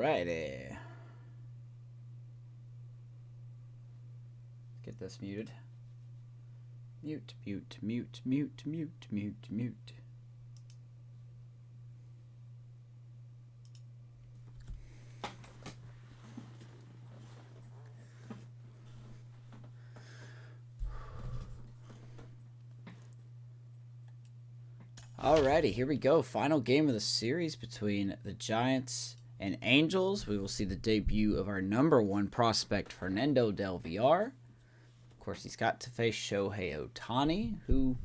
Alrighty. Get this muted. Mute, mute, mute, mute, mute, mute, mute. Alrighty, here we go. Final game of the series between the Giants and Angels. We will see the debut of our #1 prospect, Fernando Del Villar. Of course, he's got to face Shohei Ohtani, who,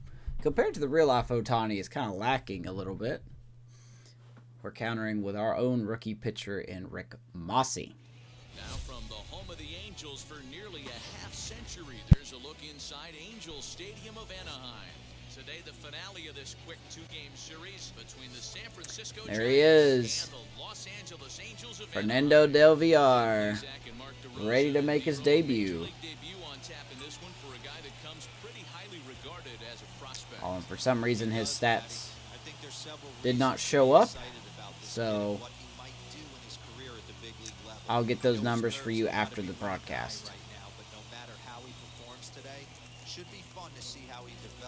compared to the real-life Ohtani, is kind of lacking a little bit. We're countering with our own rookie pitcher in Rick Mossi. Now from the home of the Angels for nearly a half century, there's a look inside Angels Stadium of Anaheim. Today, the finale of this quick two-game series between the San Francisco There he is, and the Los Angeles Angels of Fernando Del Villar, ready to make his debut. Oh, and for some reason his stats did not show up, so I'll get those numbers for you after the broadcast.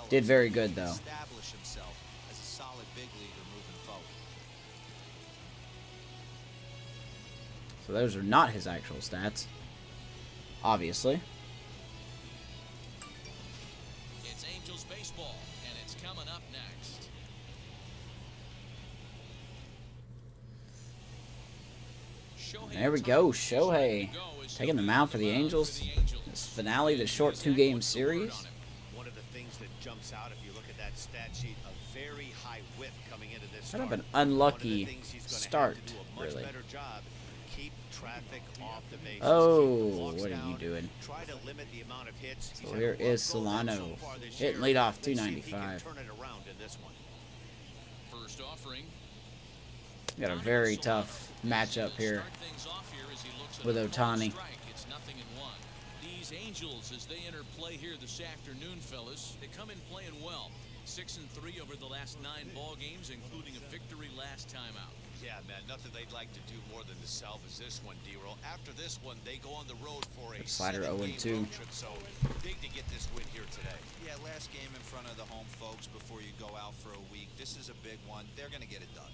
Did very good, though. So those are not his actual stats, obviously. It's Angels baseball, and it's coming up next. There we go, Shohei taking the mound for the Angels. This finale, the short two-game series. One of the things that jumps out if you look at that stat sheet, a very high whip coming into this start. Kind of an unlucky start, really. Oh, what are you doing? So here is Solano hitting leadoff, 295. First offering. Got a very tough matchup here with Ohtani. It's 0-1. These Angels, as they enter play here this afternoon, fellas, they come in playing well. 6-3 over the last 9 ball games, including a victory last time out. Yeah, man, nothing they'd like to do more than to salvage this one, D-Roll. After this one, they go on the road for a slider 0-2. So big to get this win here today. Yeah, last game in front of the home folks before you go out for a week. This is a big one. They're going to get it done.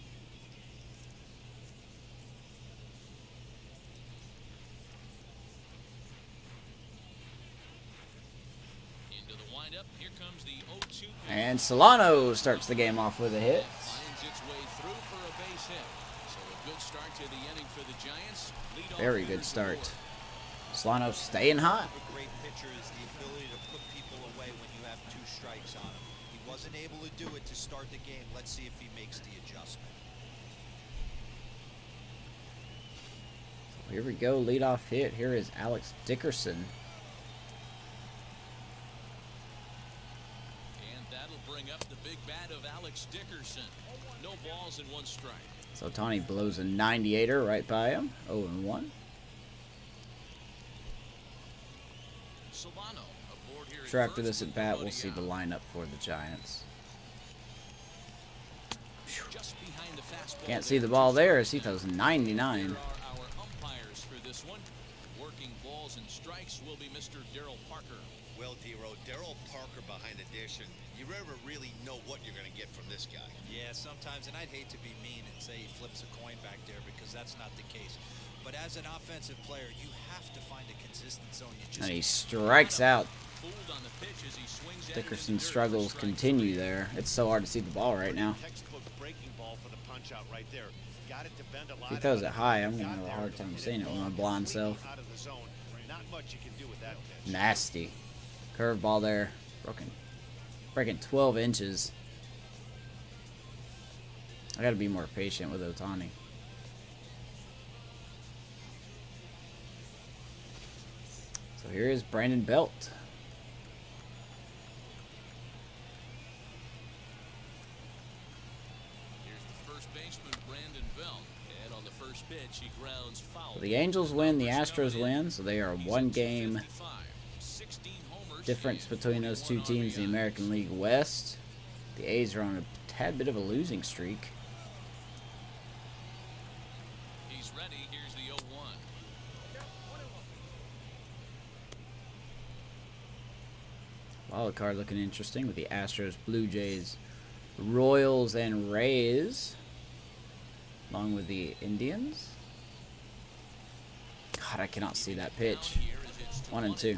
Into the windup, here comes the 0-2 pitch. And Solano starts the game off with a hit. Finds its way through for a base hit. So a good start to the inning for the Giants. Very good start. Solano staying hot. A great pitcher is the ability to put people away when you have 2 strikes on him. He wasn't able to do it to start the game. Let's see if he makes the adjustment. Here we go, leadoff hit. Here is Alex Dickerson. And that'll bring up the big bat of Alex Dickerson. No balls and 1 strike. So Ohtani blows a 98er right by him. 0-1. Solano aboard here. Sure, after this at bat, we'll see the lineup for the Giants. Just behind the fastball. Can't see the ball there as he throws 99. Here are our umpires for this one. Working balls and strikes will be Mr. Darryl Parker. Well, D-Roll, Darryl Parker behind the dish, and you never really know what you're going to get from this guy. Yeah, sometimes, and I'd hate to be mean and say he flips a coin back there because that's not the case. But as an offensive player, you have to find a consistent zone. And he strikes out. Fooled on the pitch as he swings at it. Dickerson's struggles continue there. It's so hard to see the ball right now. Textbook breaking ball for the punch out right there. Got it to bend a lot. If he throws it high, I'm going to have a hard time seeing it with my blind self. Out of the zone. Not much you can do with that pitch. Nasty. Curveball there. Breaking 12 inches. I got to be more patient with Ohtani. So here is Brandon Belt. Here's the first baseman, Brandon Belt. And on the first pitch, he grounds foul. So the Angels win, the Astros win, so they are one game difference between those two teams in the American League West. The A's are on a tad bit of a losing streak. ready. Here's the 0-1. Wild card looking interesting with the Astros, Blue Jays, Royals, and Rays, along with the Indians. God, I cannot see that pitch. 1 and 2.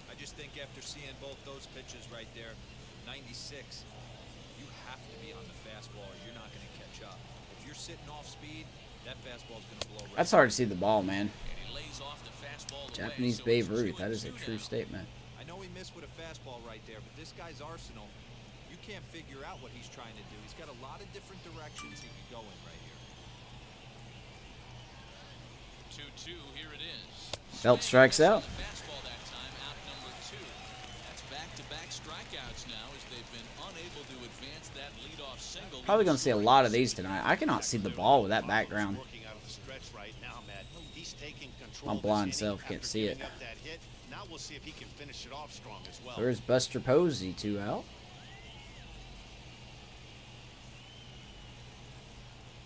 I just think after seeing both those pitches right there, 96, you have to be on the fastball or you're not going to catch up. If you're sitting off speed, that fastball's going to blow right. That's hard to see the ball, man. And he lays off the fastball Japanese away, Babe so it's Ruth. That is a 2-2 true now. statement. I know he missed with a fastball right there, but this guy's arsenal, you can't figure out what he's trying to do. He's got a lot of different directions he can go in right here. 2-2, here it is. Belt strikes out. The fastball that time, out number 2. That's back-to-back strikeouts now as they've been unable to advance that leadoff single. Probably going to see a lot of these tonight. I cannot see the ball with that background. Working out of the stretch right now, Matt. He's taking control My of this blind inning self can't after see it. giving up that hit. Now we'll see if he can finish it off strong as well. There's Buster Posey, 2 out.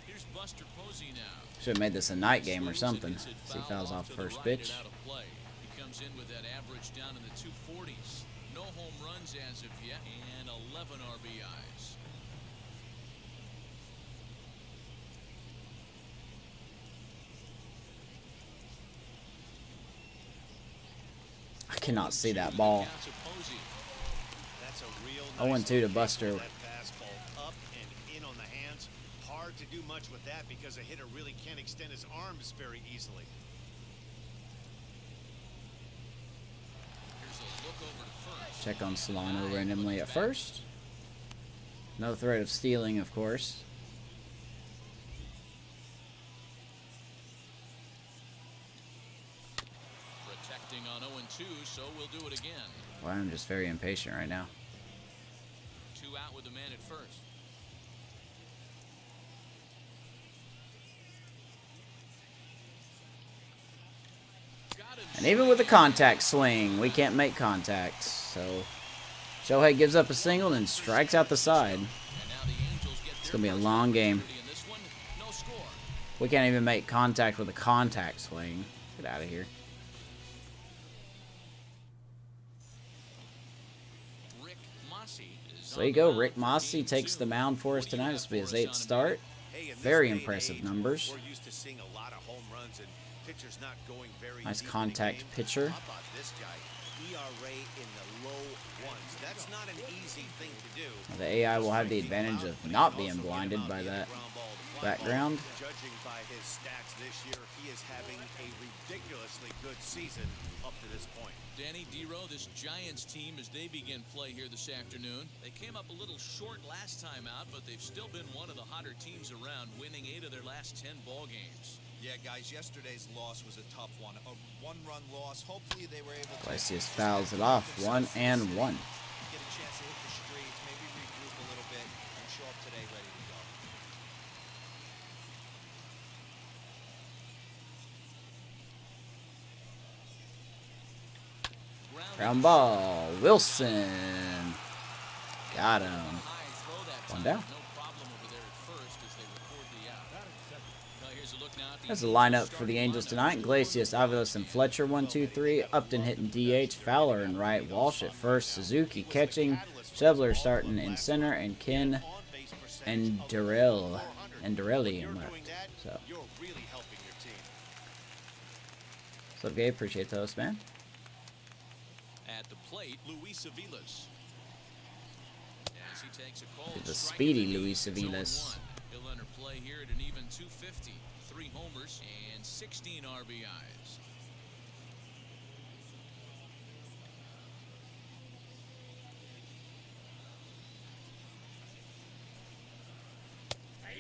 Here's Buster Posey now. Should have made this a night game or something. See if that was off to first the right pitch. and out of play. He comes in with that average down in the 240s. No home runs as of yet, and 11 RBIs. I cannot see that ball. Counts of Posey. That's a real 0-2 to location Buster. for that fastball up and in on the hands. Hard to do much with that because a hitter really can't extend his arms very easily. Here's a look over to first. Check on Solano randomly at first. No threat of stealing, of course. Protecting on 0-2, so we'll do it again. Well, I'm just very impatient right now. 2 out with the man at first. Got him. And even with the contact swing, we can't make contact. So Shohei gives up a single and strikes out the side. And now the Angels get It's their going to be a first long game. opportunity in this one. No score. We can't even make contact with a contact swing. Get out of here. Rick Mossi is So there you on go. the Rick mound for Mossi game takes 2. the mound for us What do you tonight. got This will be his for us 8th on the start. Hey, in this Very day and impressive age, numbers. We're used to seeing a lot of home runs and pitchers not going very Nice deep in the contact game. pitcher. How about this guy? ERA in the low ones. That's not an easy thing to do. The AI will have the advantage of not being blinded by that background. Judging by his stats this year, he is having a ridiculously good season up to this point. Danny Dero, this Giants team, as they begin play here this afternoon, they came up a little short last time out, but they've still been one of the hotter teams around, winning 8 of their last 10 ball games. Yeah, guys, yesterday's loss was a tough one. A one-run loss. Hopefully they were able to... Iglesias fouls it off. 1-1. Get a chance to hit the streets, maybe regroup a little bit, and show up today ready to go. Ground ball. Wilson. Got him. High throw that One time. down. No problem over there at first as they record the out. Now here's a look now at the That's the Angels lineup for the starting Angels lineup. tonight. Iglesias, Aviles, and Fletcher, 1, 2, 3. Upton hitting DH. Fowler in right. Walsh at first. Suzuki catching. Schepler starting in center. And Ken and Durrell. And Durelli in left. So, You're really helping your team. what's up, Gabe? Appreciate those, man. At the plate, Luis Aviles. As he takes a cold The strike speedy at the Luis knee, it's Aviles. 0-1. He'll enter play here at an even 250. 3 homers and 16 RBIs.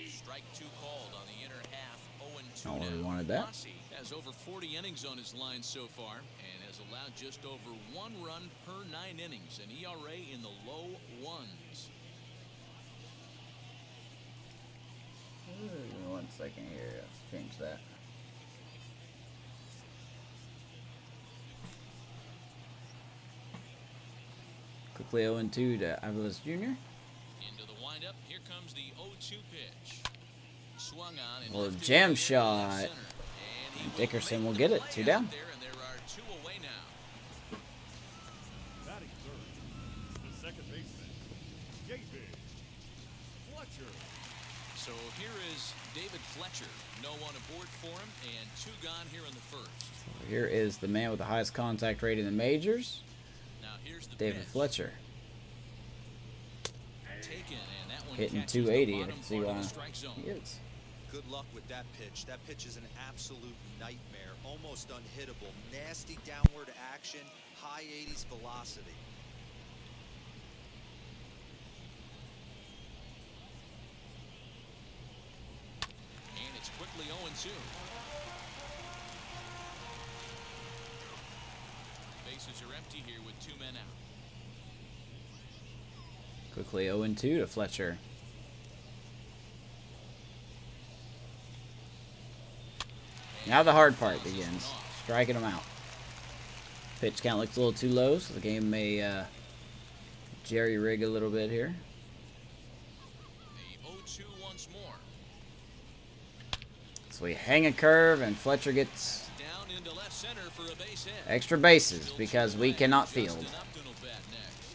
Strike 2 called on the inner half. 0-2 Not where we now. wanted that. Mossi has over 40 innings on his line so far and has allowed just over 1 run per 9 innings, an ERA in the low ones. 1 second here. Let's change that. Quickly 0-2 to Aviles Jr. Into the windup. Here comes the 0-2 pitch. Swung swung on and Or lifted jam in the air to left shot. center. And he And will Dickerson make will the get it. play 2 out down. there, and there are 2 away now. Batting third, the second baseman, David Fletcher. So here is David Fletcher. No one aboard for him, and 2 gone here in the first. Here is the man with the highest contact rate in the majors, Now here's the David pitch. Fletcher. Taken, and that one Hitting catches the 280, and I bottom can see part of why the strike zone. he is. Good luck with that pitch. That pitch is an absolute nightmare. Almost unhittable. Nasty downward action. High 80s velocity. And it's quickly 0-2. Bases are empty here with 2 men out. Quickly 0-2 to Fletcher. Now the hard part begins. Striking them out. Pitch count looks a little too low, so the game may jerry rig a little bit here. The 0-2 once more. So we hang a curve, and Fletcher gets Down into left center for a base hit. extra bases Still because 2 we away. cannot Justin field. Upton will bat next.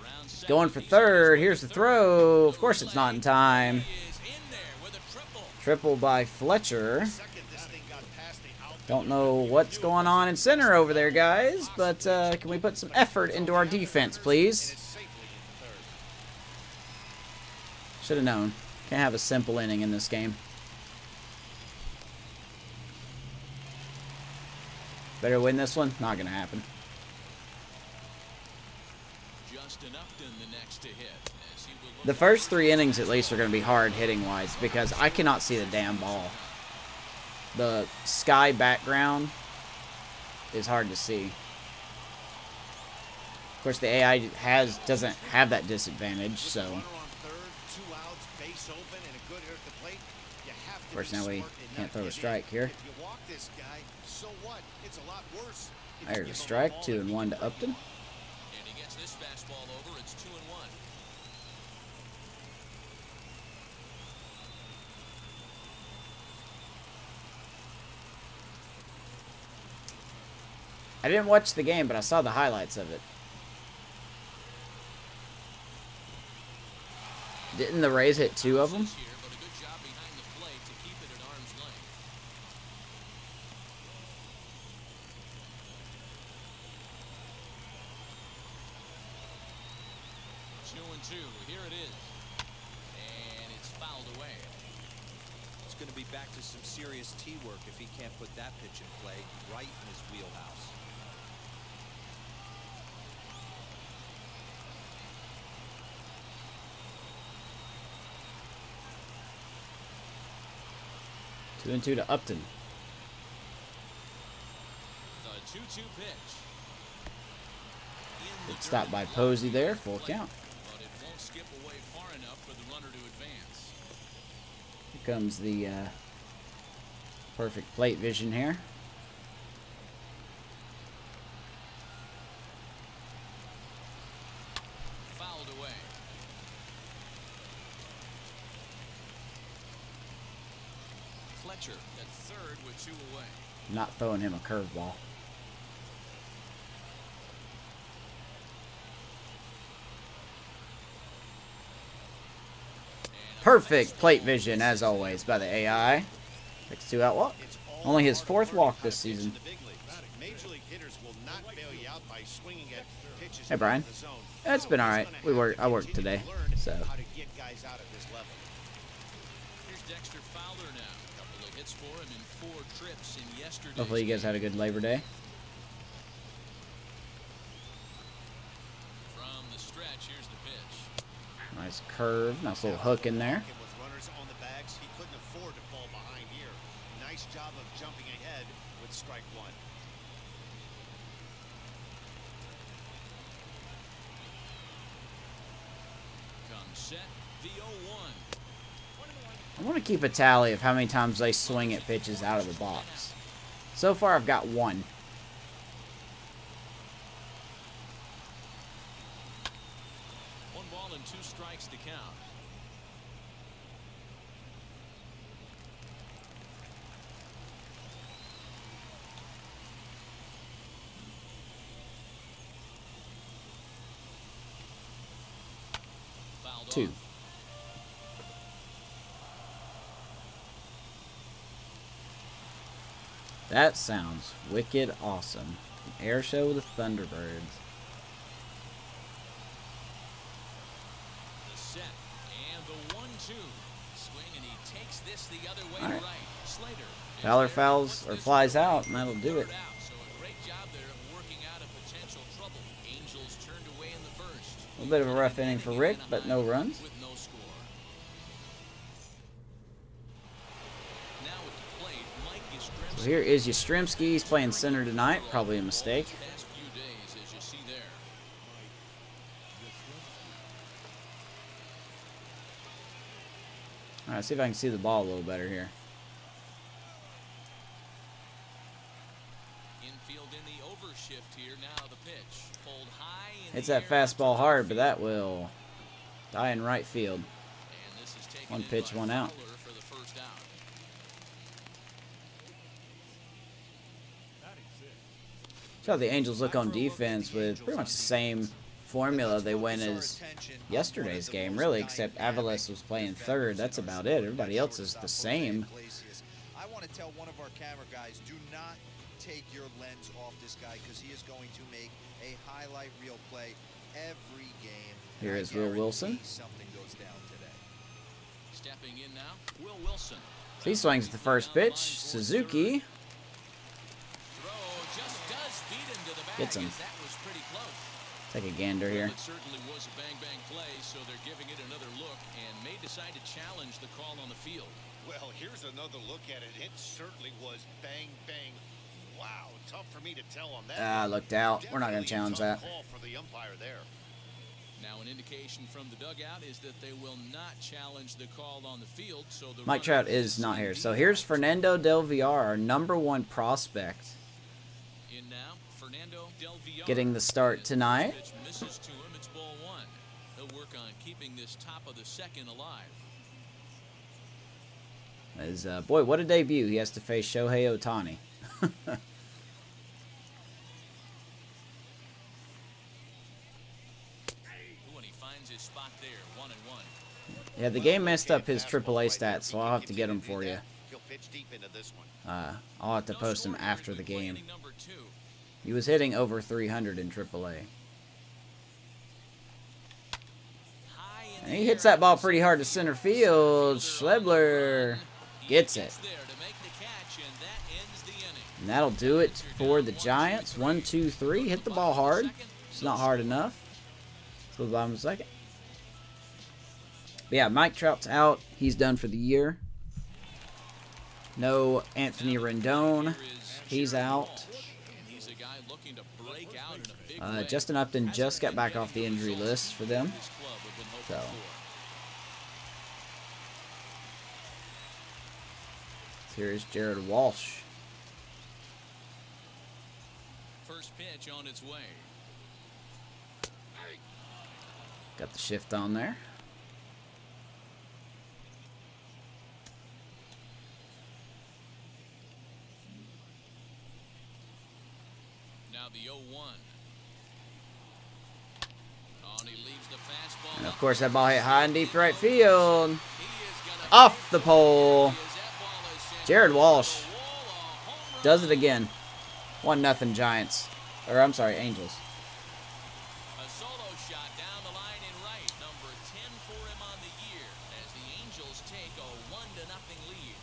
Around second, Going for he's third. on Here's the third. throw. Of course it's not in time. He is in there with a triple. Triple by Fletcher. Second, this thing got past the outfielder. Don't know what's going on in center over there, guys, but can we put some effort into our defense, And please? it's safely into third. Should have known. Can't have a simple inning in this game. Better win this one. Not going to happen. Justin Upton the next to hit. As he will look The first 3 innings, at least, are going to be hard hitting-wise because I cannot see the damn ball. The sky background is hard to see. Of course, the AI doesn't have that disadvantage, With so... a runner on third, 2 outs, base open, and a good hitter at the plate, you have to Of course, be now we smart and can't not throw a give in. strike here. If you walk this guy, so what? It's a lot worse. If you There's a give him strike, ball 2 and he and 1 can to Upton. and he gets this fastball over. It's 2-1. I didn't watch the game, but I saw the highlights of it. Didn't the Rays hit 2 of them? Here, but a good job behind the plate to keep it at arm's length. 2-2. Here it is. And it's fouled away. It's going to be back to some serious tee work if he can't put that pitch in play right in his wheelhouse. Two and 2 to Upton. The 2-2 pitch. In the Good stop dirt. by Posey there, full count. But it won't skip away far enough for the runner to advance. Here comes the perfect plate vision here. Fouled away. Fletcher at third with 2 away. Not throwing him a curveball. Perfect plate vision, as always, by the AI. Takes 2 out walk. It's all Only his hard 4th work walk how this to pitch in season. the big leagues. Major league hitters will not bail you out by swinging at pitches Hey, Brian. out of the zone. It's So been he's alright. gonna I have to worked continue today, to learn so. how to get guys out at this level. Here's Dexter Fowler now. Couple of hits for him in 4 trips in yesterday's Hopefully you guys game. had a good Labor Day. From the stretch, here's the pitch. Nice curve, nice little hook in there. And with runners on the bags, he couldn't afford to fall behind here. Nice job of jumping ahead with strike 1. Comes set, the 0-1. I want to keep a tally of how many times they swing at pitches out of the box. So far, I've got 1. One ball and 2 strikes to count. 2. That sounds wicked awesome. An air show with the Thunderbirds. The set and the 1-2 swing, and he takes this the other way All to right. right. Slater. Fowler fouls or flies out, and that'll do it. So a great job there of working out a potential trouble. Angels turned away in the first. A little bit of a rough inning for Rick, but no runs. With no score. Now at the plate, Mike Yastrzemski. So here is Yastrzemski. He's playing center tonight. Probably a mistake. Past few days, as you see there. All right, see if I can see the ball a little better here. Infield in the overshift here. Now the pitch. Pulled high in Hits the that air fastball to hard, but left that will die in right field. field. And this is taken One in pitch, by one out. Fowler for the first out. So the Angels look on defense with pretty much the same formula they went as yesterday's game, really, except Aviles was playing third. That's about it. Everybody else is the same. I want to tell one of our camera guys, do not take your lens off this guy because he is going to make a highlight reel play every game. Here is Will Wilson. Something goes down today. Stepping in now, Will Wilson. So he swings at the first pitch. Suzuki Throw just does beat him to the bag. Gets him. As that was pretty close. take a gander here. It certainly was a bang-bang play, so they're giving it another look and may decide to challenge the call on the field. Well, here's another look at it. It certainly was bang, bang. Wow, tough for me to tell on that. Ah, looked out. We're not going to challenge that. Call for the umpire there. Now, an indication from the dugout is that they will not challenge the call on the field. So the Mike Trout is not here. So here's Fernando Del Villar, our #1 prospect, in now, Fernando Del Villar. getting the start tonight. Pitch misses to him. It's ball one. He'll work on keeping this top of the second alive. As, boy, what a debut. He has to face Shohei Ohtani. When he finds his spot there, 1-1. Yeah, the game messed up his AAA stats, so I'll have to get them for you. He'll pitch deep into this one. I'll have to post him after the game. Number 2. He was hitting over 300 in AAA. High in And the he hits air. that ball pretty hard to center field. Schepler gets it. There to make the catch, and that ends the inning. And that'll do it for the Giants. 1, 2, 3. Hit the ball hard. It's not hard enough. Let's go to the bottom of the second. But yeah, Mike Trout's out. He's done for the year. No Anthony Rendon. He's out. And he's a guy looking to break out in a big way. Justin Upton just got back off the injury list for them. This club have been hoping So. for. Here's Jared Walsh. First pitch on its way. Got the shift on there. Now the 0-1. Oh, and he leaves the fastball. And up. of course, that ball hit high and deep right field. He is gonna Off the pole. as that ball is sent Jared over Walsh the wall, a home run. does it again. 1-0 Giants. Or, I'm sorry, Angels. A solo shot down the line in right. Number 10 for him on the year as the Angels take a 1-0 lead.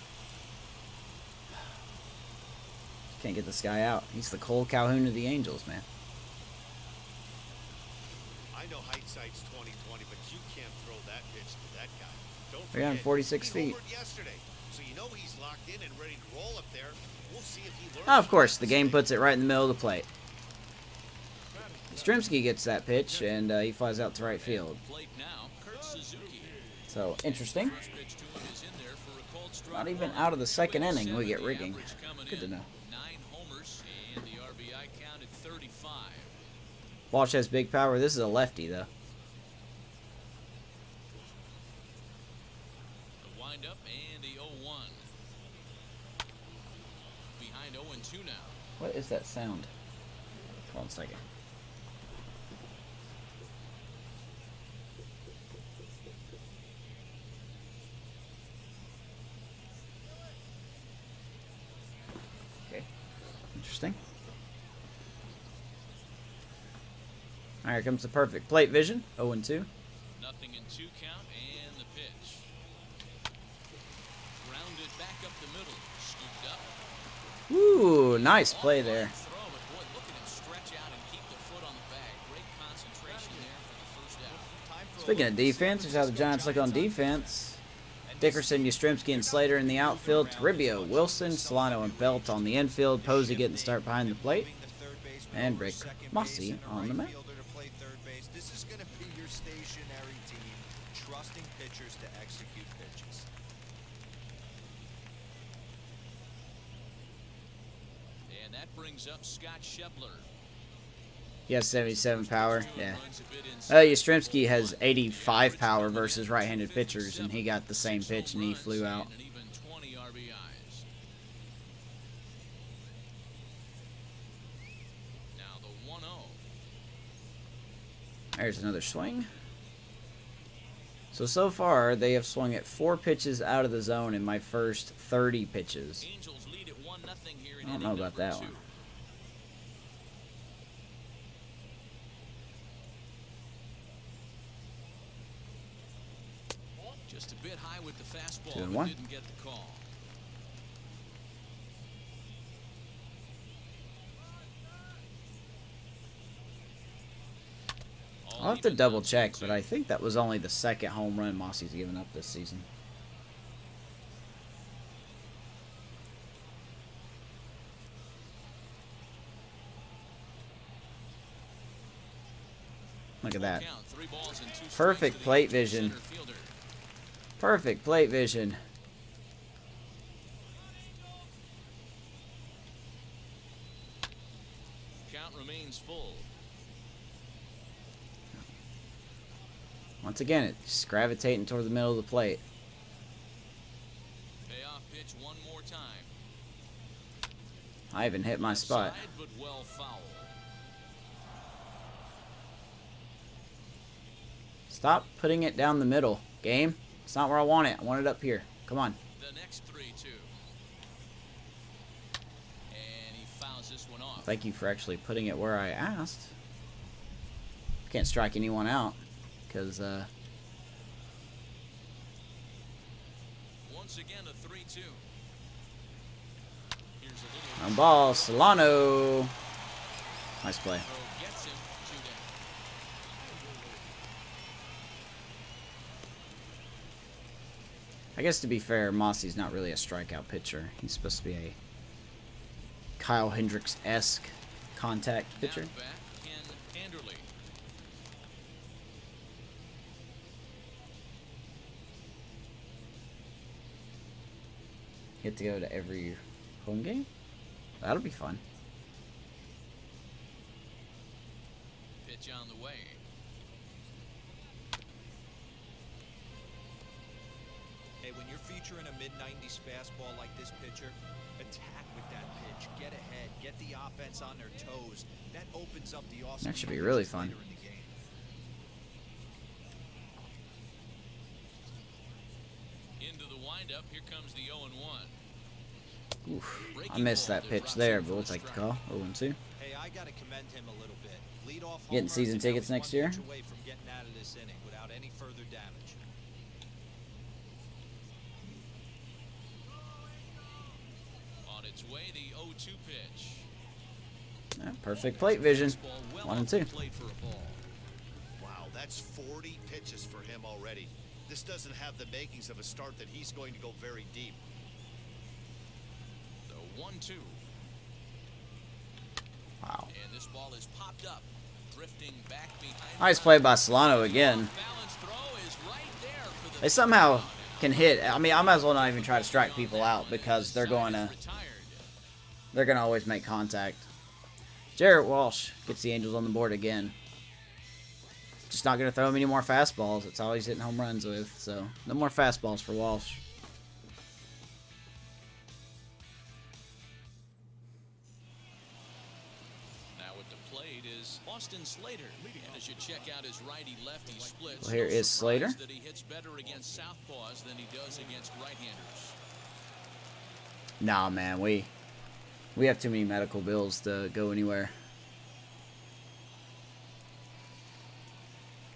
Can't get this guy out. He's the Cole Calhoun of the Angels, man. I know hindsight's 20/20, but you can't throw that pitch to that guy. Don't 346 forget, he feet. homered yesterday, so you know he's locked in and ready to roll up there. We'll see if he learns. Oh, of course, from the that game mistake. puts it right in the middle of the plate. Yastrzemski gets that pitch, and he flies out to right field. Plate now, Kurt Suzuki. So, interesting. First pitch to him is in there for a called strike Not even one. out of the second inning, we get The rigging. average coming Good to in, know. 9 homers, and the RBI count at 35. Walsh has big power. This is a lefty, though. The windup and the 0-1. Behind 0-2 now. What is that sound? Hold on a second. interesting. All right, here comes the perfect plate vision. 0-2. Nothing in 2 count and the pitch. Grounded back up the middle. Scooped up. Ooh, nice play there. Throw, but boy, look at him stretch out and keep the foot on the bag. Great concentration there for the first out. Speaking of defense, here's how the Giants look on defense. Dickerson, Yastrzemski, and Slater in the outfield. Toribio, Wilson, Solano, and Belt on the infield. Posey getting the start behind the plate. And Rick Mossi on the mound. This is going to be your stationary team, trusting pitchers to execute pitches. And that brings up Scott Schepler. He has 77 power. Yeah. Yastrzemski has 85 power versus right-handed pitchers, and he got the same pitch and he flew out. And even 20 RBIs. Now the 1-0. There's another swing. So far, they have swung at 4 pitches out of the zone in my first 30 pitches. Angels lead at 1-0 here in I don't know about that one. Just a bit high with the fastball, 2-1. but didn't get the call. I'll have to double check, but I think that was only the second home run Mossi's given up this season. Look at that. Perfect plate vision. Perfect plate vision. Count remains full. Once again, it's gravitating toward the middle of the plate. Payoff pitch one more time. I even hit my spot. Side, but well foul. Stop putting it down the middle, game. It's not where I want it. I want it up here. Come on. The next 3-2. And he fouls this one off. Thank you for actually putting it where I asked. Can't strike anyone out because Once again a 3-2. Here's a little on ball, Solano. Nice play. throw gets him 2 down. I guess to be fair, Mossi's not really a strikeout pitcher. He's supposed to be a Kyle Hendricks-esque contact pitcher. Now back, Ken Anderle. Get to go to every home game? That'll be fun. Pitch on the way. Hey, when you're featuring a mid-90s fastball like this pitcher, attack with that pitch. Get ahead. Get the offense on their toes. That opens up the offense. That should be really fun. Into the windup. Here comes the 0-1. Oof. I missed that pitch there, but we'll take the call. 0-2. Hey, I got to commend him a little bit. Lead off Getting home season runs, tickets and now next he's year? one pitch away from getting out of this inning without any further damage. On its way, the 0-2 pitch. Yeah, perfect plate vision. Well 1 and off the 2. plate for a ball. Wow, that's 40 pitches for him already. This doesn't have the makings of a start that he's going to go very deep. The 1-2. Wow. And this ball is popped up, drifting back behind. Nice play by Solano again. Balance throw is right there for the They somehow can hit. I mean, I might as well not even try to strike people out because they're going to always make contact. Jarrett Walsh gets the Angels on the board again. Just not going to throw him any more fastballs. That's all he's hitting home runs with. So, no more fastballs for Walsh. Now with the plate is Austin Slater. And as you check out his righty-lefty splits, Well, here no is Slater. surprise that he hits better against southpaws than he does against right-handers. Nah, man, we We have too many medical bills to go anywhere.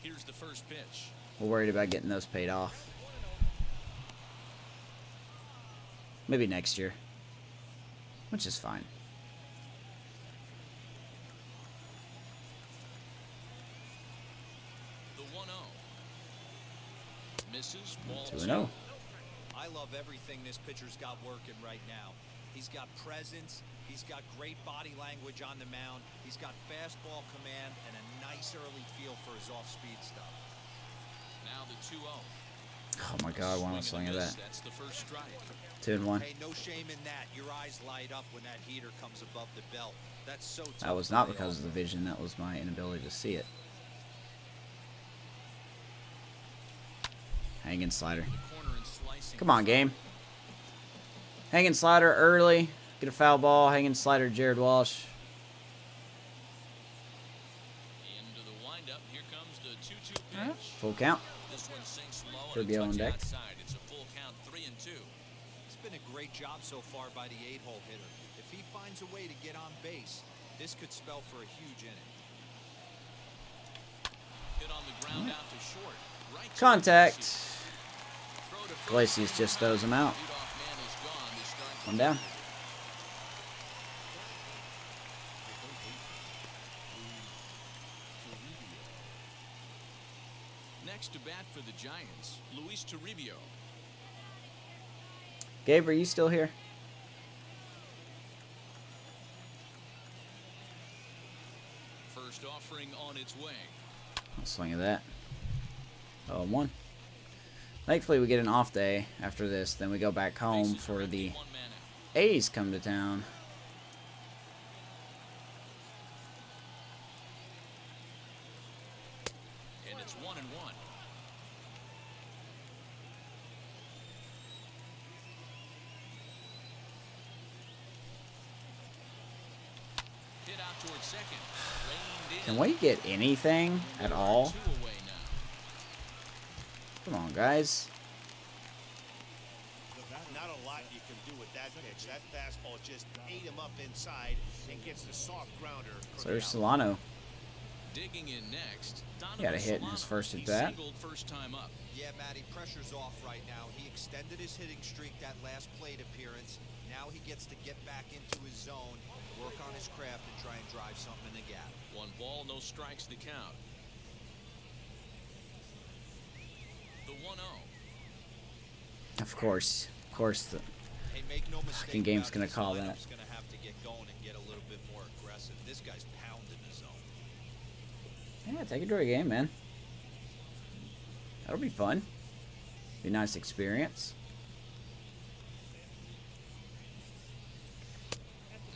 Here's the first pitch. We're worried about getting those paid off. Maybe next year. Which is fine. The 1-0. Misses. Ball 2-0. I love everything this pitcher's got working right now. He's got presence. He's got great body language on the mound. He's got fastball command and a nice early feel for his off-speed stuff. Now the 2-0. Oh my God, why am I swinging at that? That's the first strike. 2-1. Hey, no shame in that. Your eyes light up when that heater comes above the belt. That's so tough. That was not because of the vision. That was my inability to see it. Hanging slider. Come on, game. Hanging slider early. Get a foul ball. Hanging slider, Jared Walsh. Into the windup. Here comes the 2-2 pitch. Full count. This one sinks low For and a Bill on touch deck. outside. It's a full count, 3-2. It's been a great job so far by the 8-hole hitter. If he finds a way to get on base, this could spell for a huge inning. Hit on the ground out to short. Right to Contact. throw to first. Iglesias just throws him out. Leadoff man is gone to start the 1 down. Next to bat for the Giants, Luis Toribio. Gabe, are you still here? First offering on its way. I'll swing at that. 0-1. Thankfully, we get an off day after this. Then we go back home Bases for are the empty, 1 man out. A's come to town. And it's 1-1. Hit out towards second. Reined in. Can we get anything at all? 2 away now. Come on, guys. Not a lot you can do with that pitch. That fastball just ate him up inside and gets the soft grounder. So there's Solano. Digging in next. He had a hit in his first at bat. He singled first time up. Yeah, Matty, pressure's off right now. He extended his hitting streak that last plate appearance. Now he gets to get back into his zone, work on his craft, and try and drive something in the gap. 1 ball, no strikes to count. The 1-0. Of course, the Hey, make no mistake fucking game's about gonna it, this call that. lineup's gonna have to get going and get a little bit more aggressive. This guy's pounding the zone. Yeah, take it to a game, man. That'll be fun. Be a nice experience.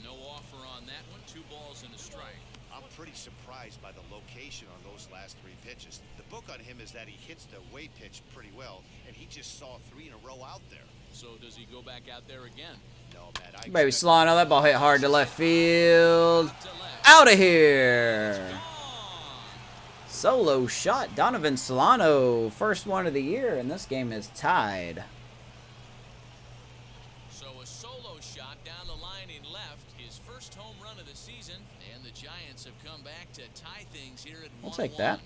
No offer on that one. 2 balls and a strike. I'm pretty surprised by the location on those last 3 pitches. The book on him is that he hits the way pitch pretty well, and he just saw 3 in a row out there. So does he go back out there again? No, man. I Baby expect- Solano, that ball hit hard to left field. To left. Out of here. Gone. Solo shot. Donovan Solano, first one of the year, and this game is tied. So a solo shot down the line in left. His first home run of the season. And the Giants have come back to tie things here at 1-1. I'll take that.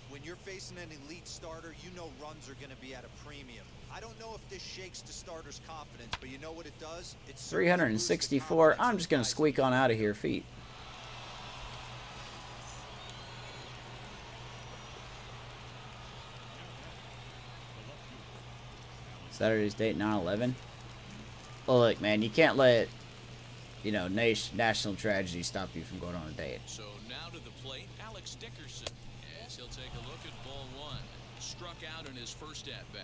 When you're facing an elite starter, you know runs are going to be at a premium. I don't know if this shakes the starter's confidence, but you know what it does? It certainly boosts the 364. confidence I'm of just going to guys. squeak on out of here, feet. Saturday's date 9/11. Well, look, man, you can't let, national tragedy stop you from going on a date. So now to the plate, Alex Dickerson. As he'll take a look at ball 1. Struck out in his first at-bat.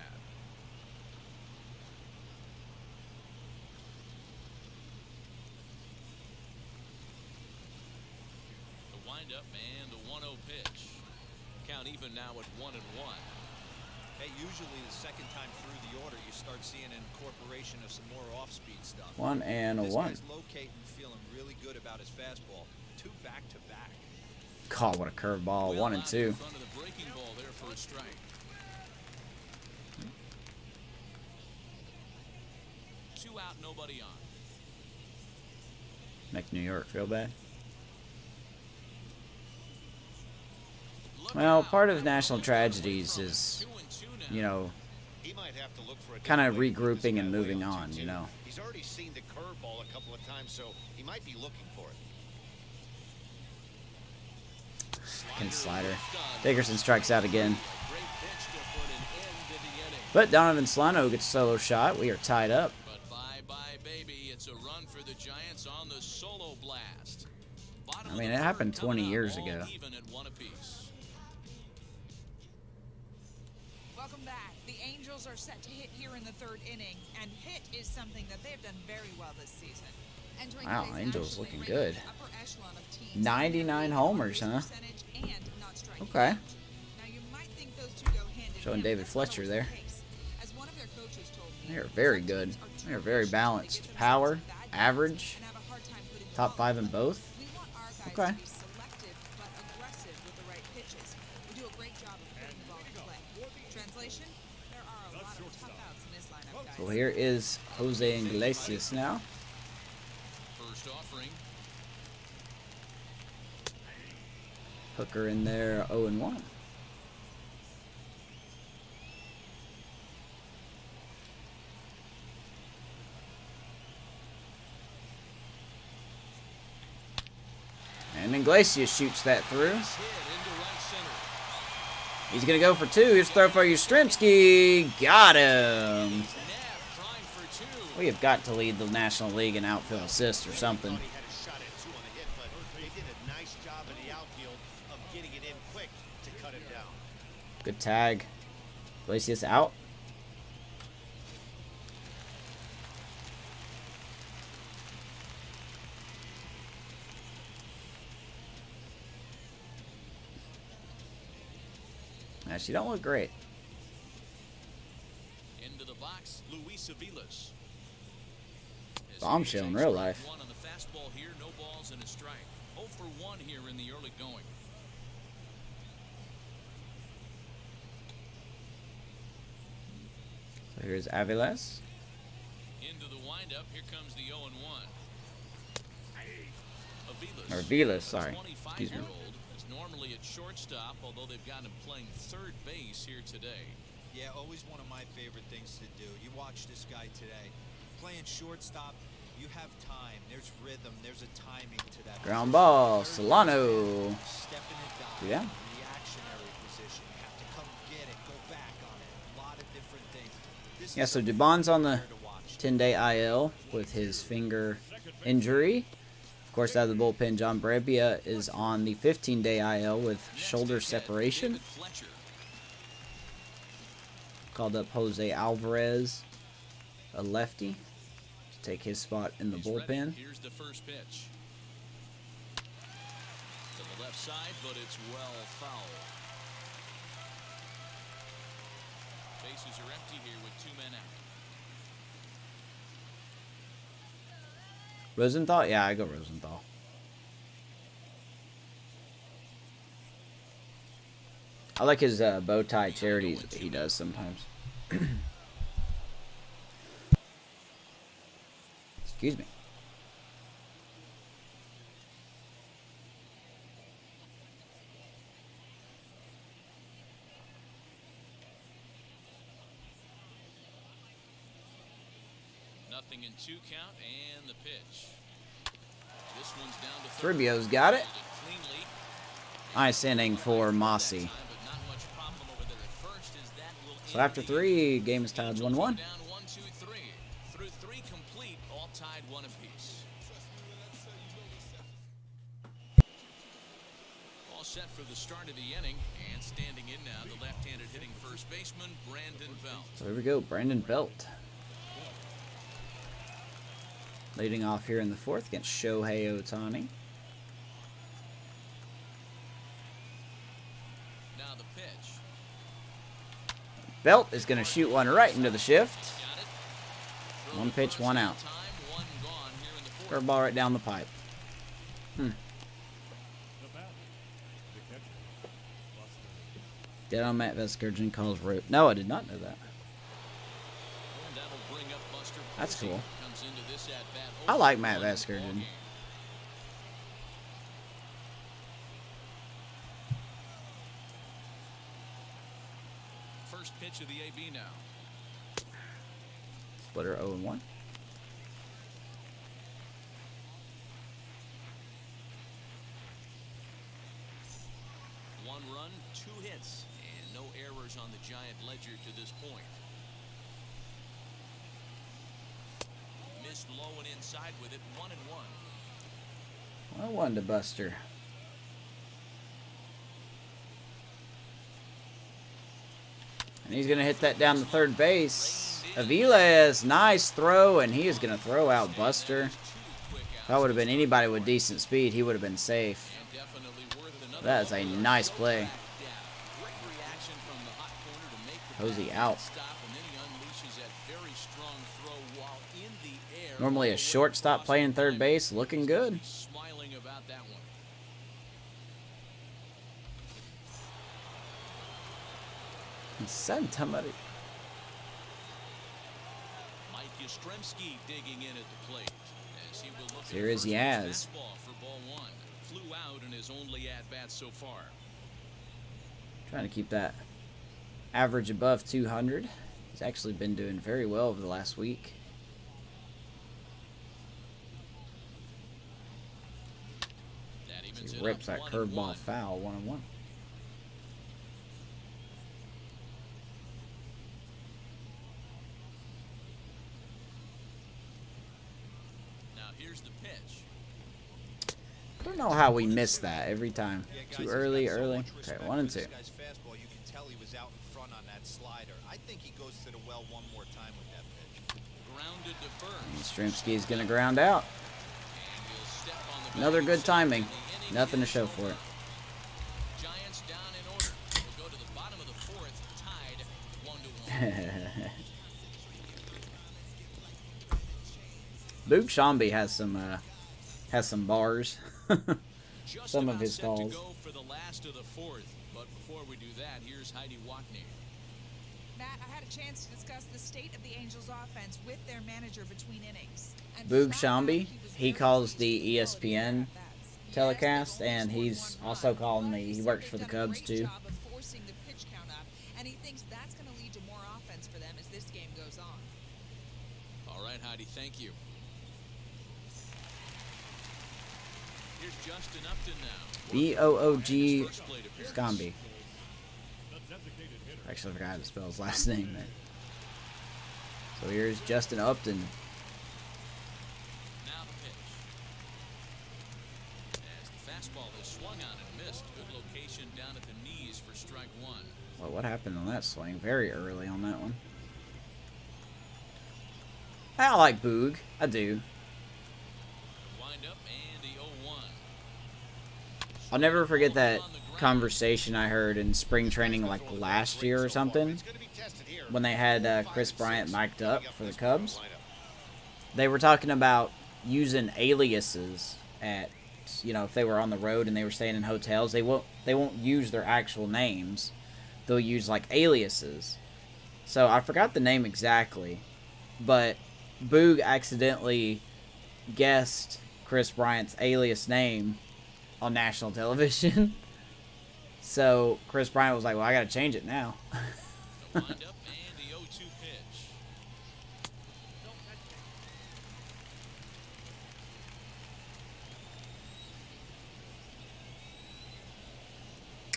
The windup and the 1-0 pitch. Count even now at 1-1. Hey, usually the second time through the order, you start seeing an incorporation of some more off-speed stuff. 1 and a This 1. guy's locating, feeling really good about his fastball. 2 back-to-back. God, what a curveball. Well 1 and out 2. in front of the breaking ball there for a strike. Two out, nobody on. Make New York feel bad. Well, part of national tragedies is, you know, He might have to look for a kind of different way to put this regrouping guy and away moving on on, 2-2. you know. He's already seen the curveball a couple of times, so he might be looking for it. Can slider. Dickerson strikes out again. But Donovan Solano gets a solo shot. We are tied up. But bye-bye, baby. It's a run for the Giants on the solo blast. I mean, it happened 20 years ago. Even at one apiece. Welcome back. The Angels are set to hit here in the third inning, and hit is something that they've done very well this season. Entering Wow, today's Angels action, looking they good. rank in the upper echelon of teams 99 in homers, huh? percentage and not striking Okay. out. Now, you might think those two go hand in Showing hand, David but that's not Fletcher always there. the case. As one of their coaches told me, They are very some good. teams are They are too very patient. They balanced. get Power, themselves in bad average, and have a hard time putting the top ball 5 in in play. both. We want our guys Okay. to be selective but aggressive with the right pitches. We do a great job of putting the ball in play. Translation: there are a lot of tough outs in this lineup, guys. So here is Jose Iglesias now. First offering. Hooker in there, 0-1. And Iglesias shoots that through. Hit into right center. He's going to go for 2. Here's throw for Yastrzemski. Got him. Nav trying for 2. We have got to lead the National League in outfield assists or something. Thought he had a shot at 2 on the hit, but they did a nice job in the outfield of getting it in quick to cut him down. Good tag. Iglesias out. Actually, don't look great. Into the box, Luis Aviles. Bombshell in real life. One on the fastball here, no balls and a strike. 0 for 1 here in the early going. So here's Aviles. Into the windup, here comes the 0-1. Or Vilas, sorry. 25 Excuse me. year old is normally at shortstop, although they've got him playing third base here today. Yeah, always one of my favorite things to do. You watch this guy today. Playing shortstop, you have time. There's rhythm. There's a timing to that. Ground position. ball, 30%, Solano. Step in and dive. Yeah. Reactionary position. You have to come get it. Go back on it. A lot of different things. This Yeah, is so a Dubon's on the player to watch. 10-day IL with his finger injury. Of course, out of the bullpen, John Brebbia is on the 15-day IL with shoulder separation. David Fletcher. Called up Jose Alvarez, a lefty, to take his spot in the He's ready. bullpen. Here's the first pitch. To the left side, but it's well foul. Bases are empty here with 2 men out. Rosenthal? Yeah, I go Rosenthal. I like his bow tie charities that he does sometimes. Excuse me. Nothing in 2 count and the pitch. This one's down to Rubio's got it. cleanly. Nice inning for Mossi. But not much problem over there at first as that will So after 3, game is tied 1-1. down 1, 2, 3. Through 3 complete, all tied 1 apiece. All set for the start of the inning, and standing in now, the left-handed hitting first baseman, Brandon Belt. So here we go, Brandon Belt. Leading off here in the 4th against Shohei Ohtani. Now the pitch. Belt is going to shoot one right into the shift. Got it. Throw 1 to pitch, first 1 on out. time, 1 gone here in the 4th. Curveball right down the pipe. The batter, the catcher, Buster. Dead on Matt Veskergen calls root. No, I did not know that. And that'll bring up Buster That's Posey. cool. Comes into this at-bat I like Matt 0-1 Veskergen. ballgame. pitch of the AB now. Splitter 0-1. One run, 2 hits, and no errors on the Giant ledger to this point. Missed low and inside with it, 1-1. 1-1 to Buster. And he's going to hit that down to third base. Iglesias, nice throw, and he is going to throw out Buster. If that would have been anybody with decent speed, he would have been safe. That is a nice play. Posey out. Normally a shortstop playing third base, looking good. Smiling about that one. Somebody. Mike Yastrzemski digging in at the plate. As he will look Here at is first Yaz. fastball for ball 1. Flew out in his only at-bat so far. Trying to keep that average above 200. He's actually been doing very well over the last week. That evens He it rips up that 1-1. curveball foul, 1-1. Now here's the pitch. I don't know how we missed that every time. Yeah, guys, Too he's early, got so early. much Okay, respect 1 and for 2. this guy's fastball. You can tell he was out in front on that slider. I think he goes to the well one more time with that pitch. Grounded to first. Yastrzemski is going to ground out. And he'll step on the Another batting good timing. center, and the inning Nothing to is show over. for it. Giants down in order. We'll go to the bottom of the 4th, tied 1-1. Boog Shambi has some bars. Just Some of about his set calls. to go for the last of the 4th, but before we do that, here's Heidi Watney. Matt, I had a chance to discuss the state of the Angels' offense with their manager between innings. And Boog flat out, Shambi, was he very calls pleased the with the quality of ESPN their at-bats. telecast, Yes, they've and only he's scored one also run, calling but he said works they've for the done a Cubs great too. job of forcing the pitch count up, and he thinks that's going to lead to more offense for them as this game goes on. All right, Heidi, thank you. Here's Justin Upton now. B-O-O-G First plate appearance. Scambi. The designated hitter. Actually, I forgot how to spell his last name there. So here's Justin Upton. Now the pitch. As the fastball is swung on and missed. Good location down at the knees for strike 1. Well, what happened on that swing? Very early on that one. I like Boog. I do. Wind up and the 0-1. I'll never forget that conversation I heard in spring training like last year or something when they had Chris Bryant mic'd up for the Cubs. They were talking about using aliases at, you know, if they were on the road and they were staying in hotels, they won't use their actual names. They'll use like aliases. So I forgot the name exactly, but Boog accidentally guessed Chris Bryant's alias name on national television. So Chris Bryant was like, well, I got to change it now. The wind up and the 0-2 pitch.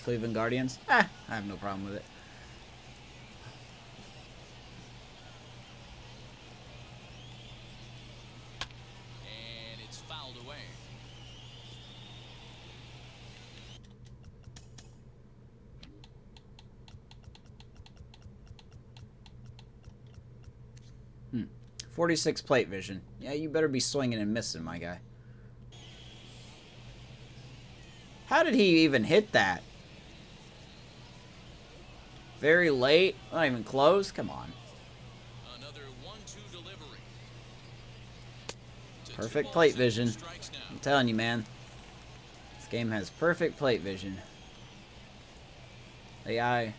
Cleveland Guardians? I have no problem with it. And it's fouled away. Hmm. 46 plate vision. Yeah, you better be swinging and missing, my guy. How did he even hit that? Very late. Not even close. Come on. Another 1-2 delivery. To Perfect 2 plate balls and vision. 2 strikes now. I'm telling you, man. This game has perfect plate vision. AI.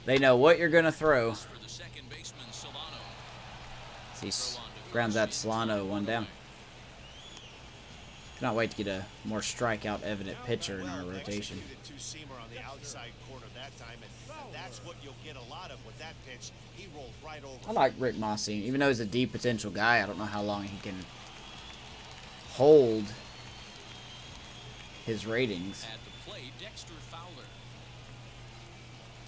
They know what you're going to throw. For the second baseman, Solano. He grounds out Solano, 1 down. Cannot wait to get a more strikeout evident pitcher in our rotation. Executed two-seamer on the outside corner that time, and that's what you'll get a lot of with that pitch. He rolled right over. I like Rick Mossi. Even though he's a deep potential guy, I don't know how long he can hold his ratings. At the plate, Dexter Fowler.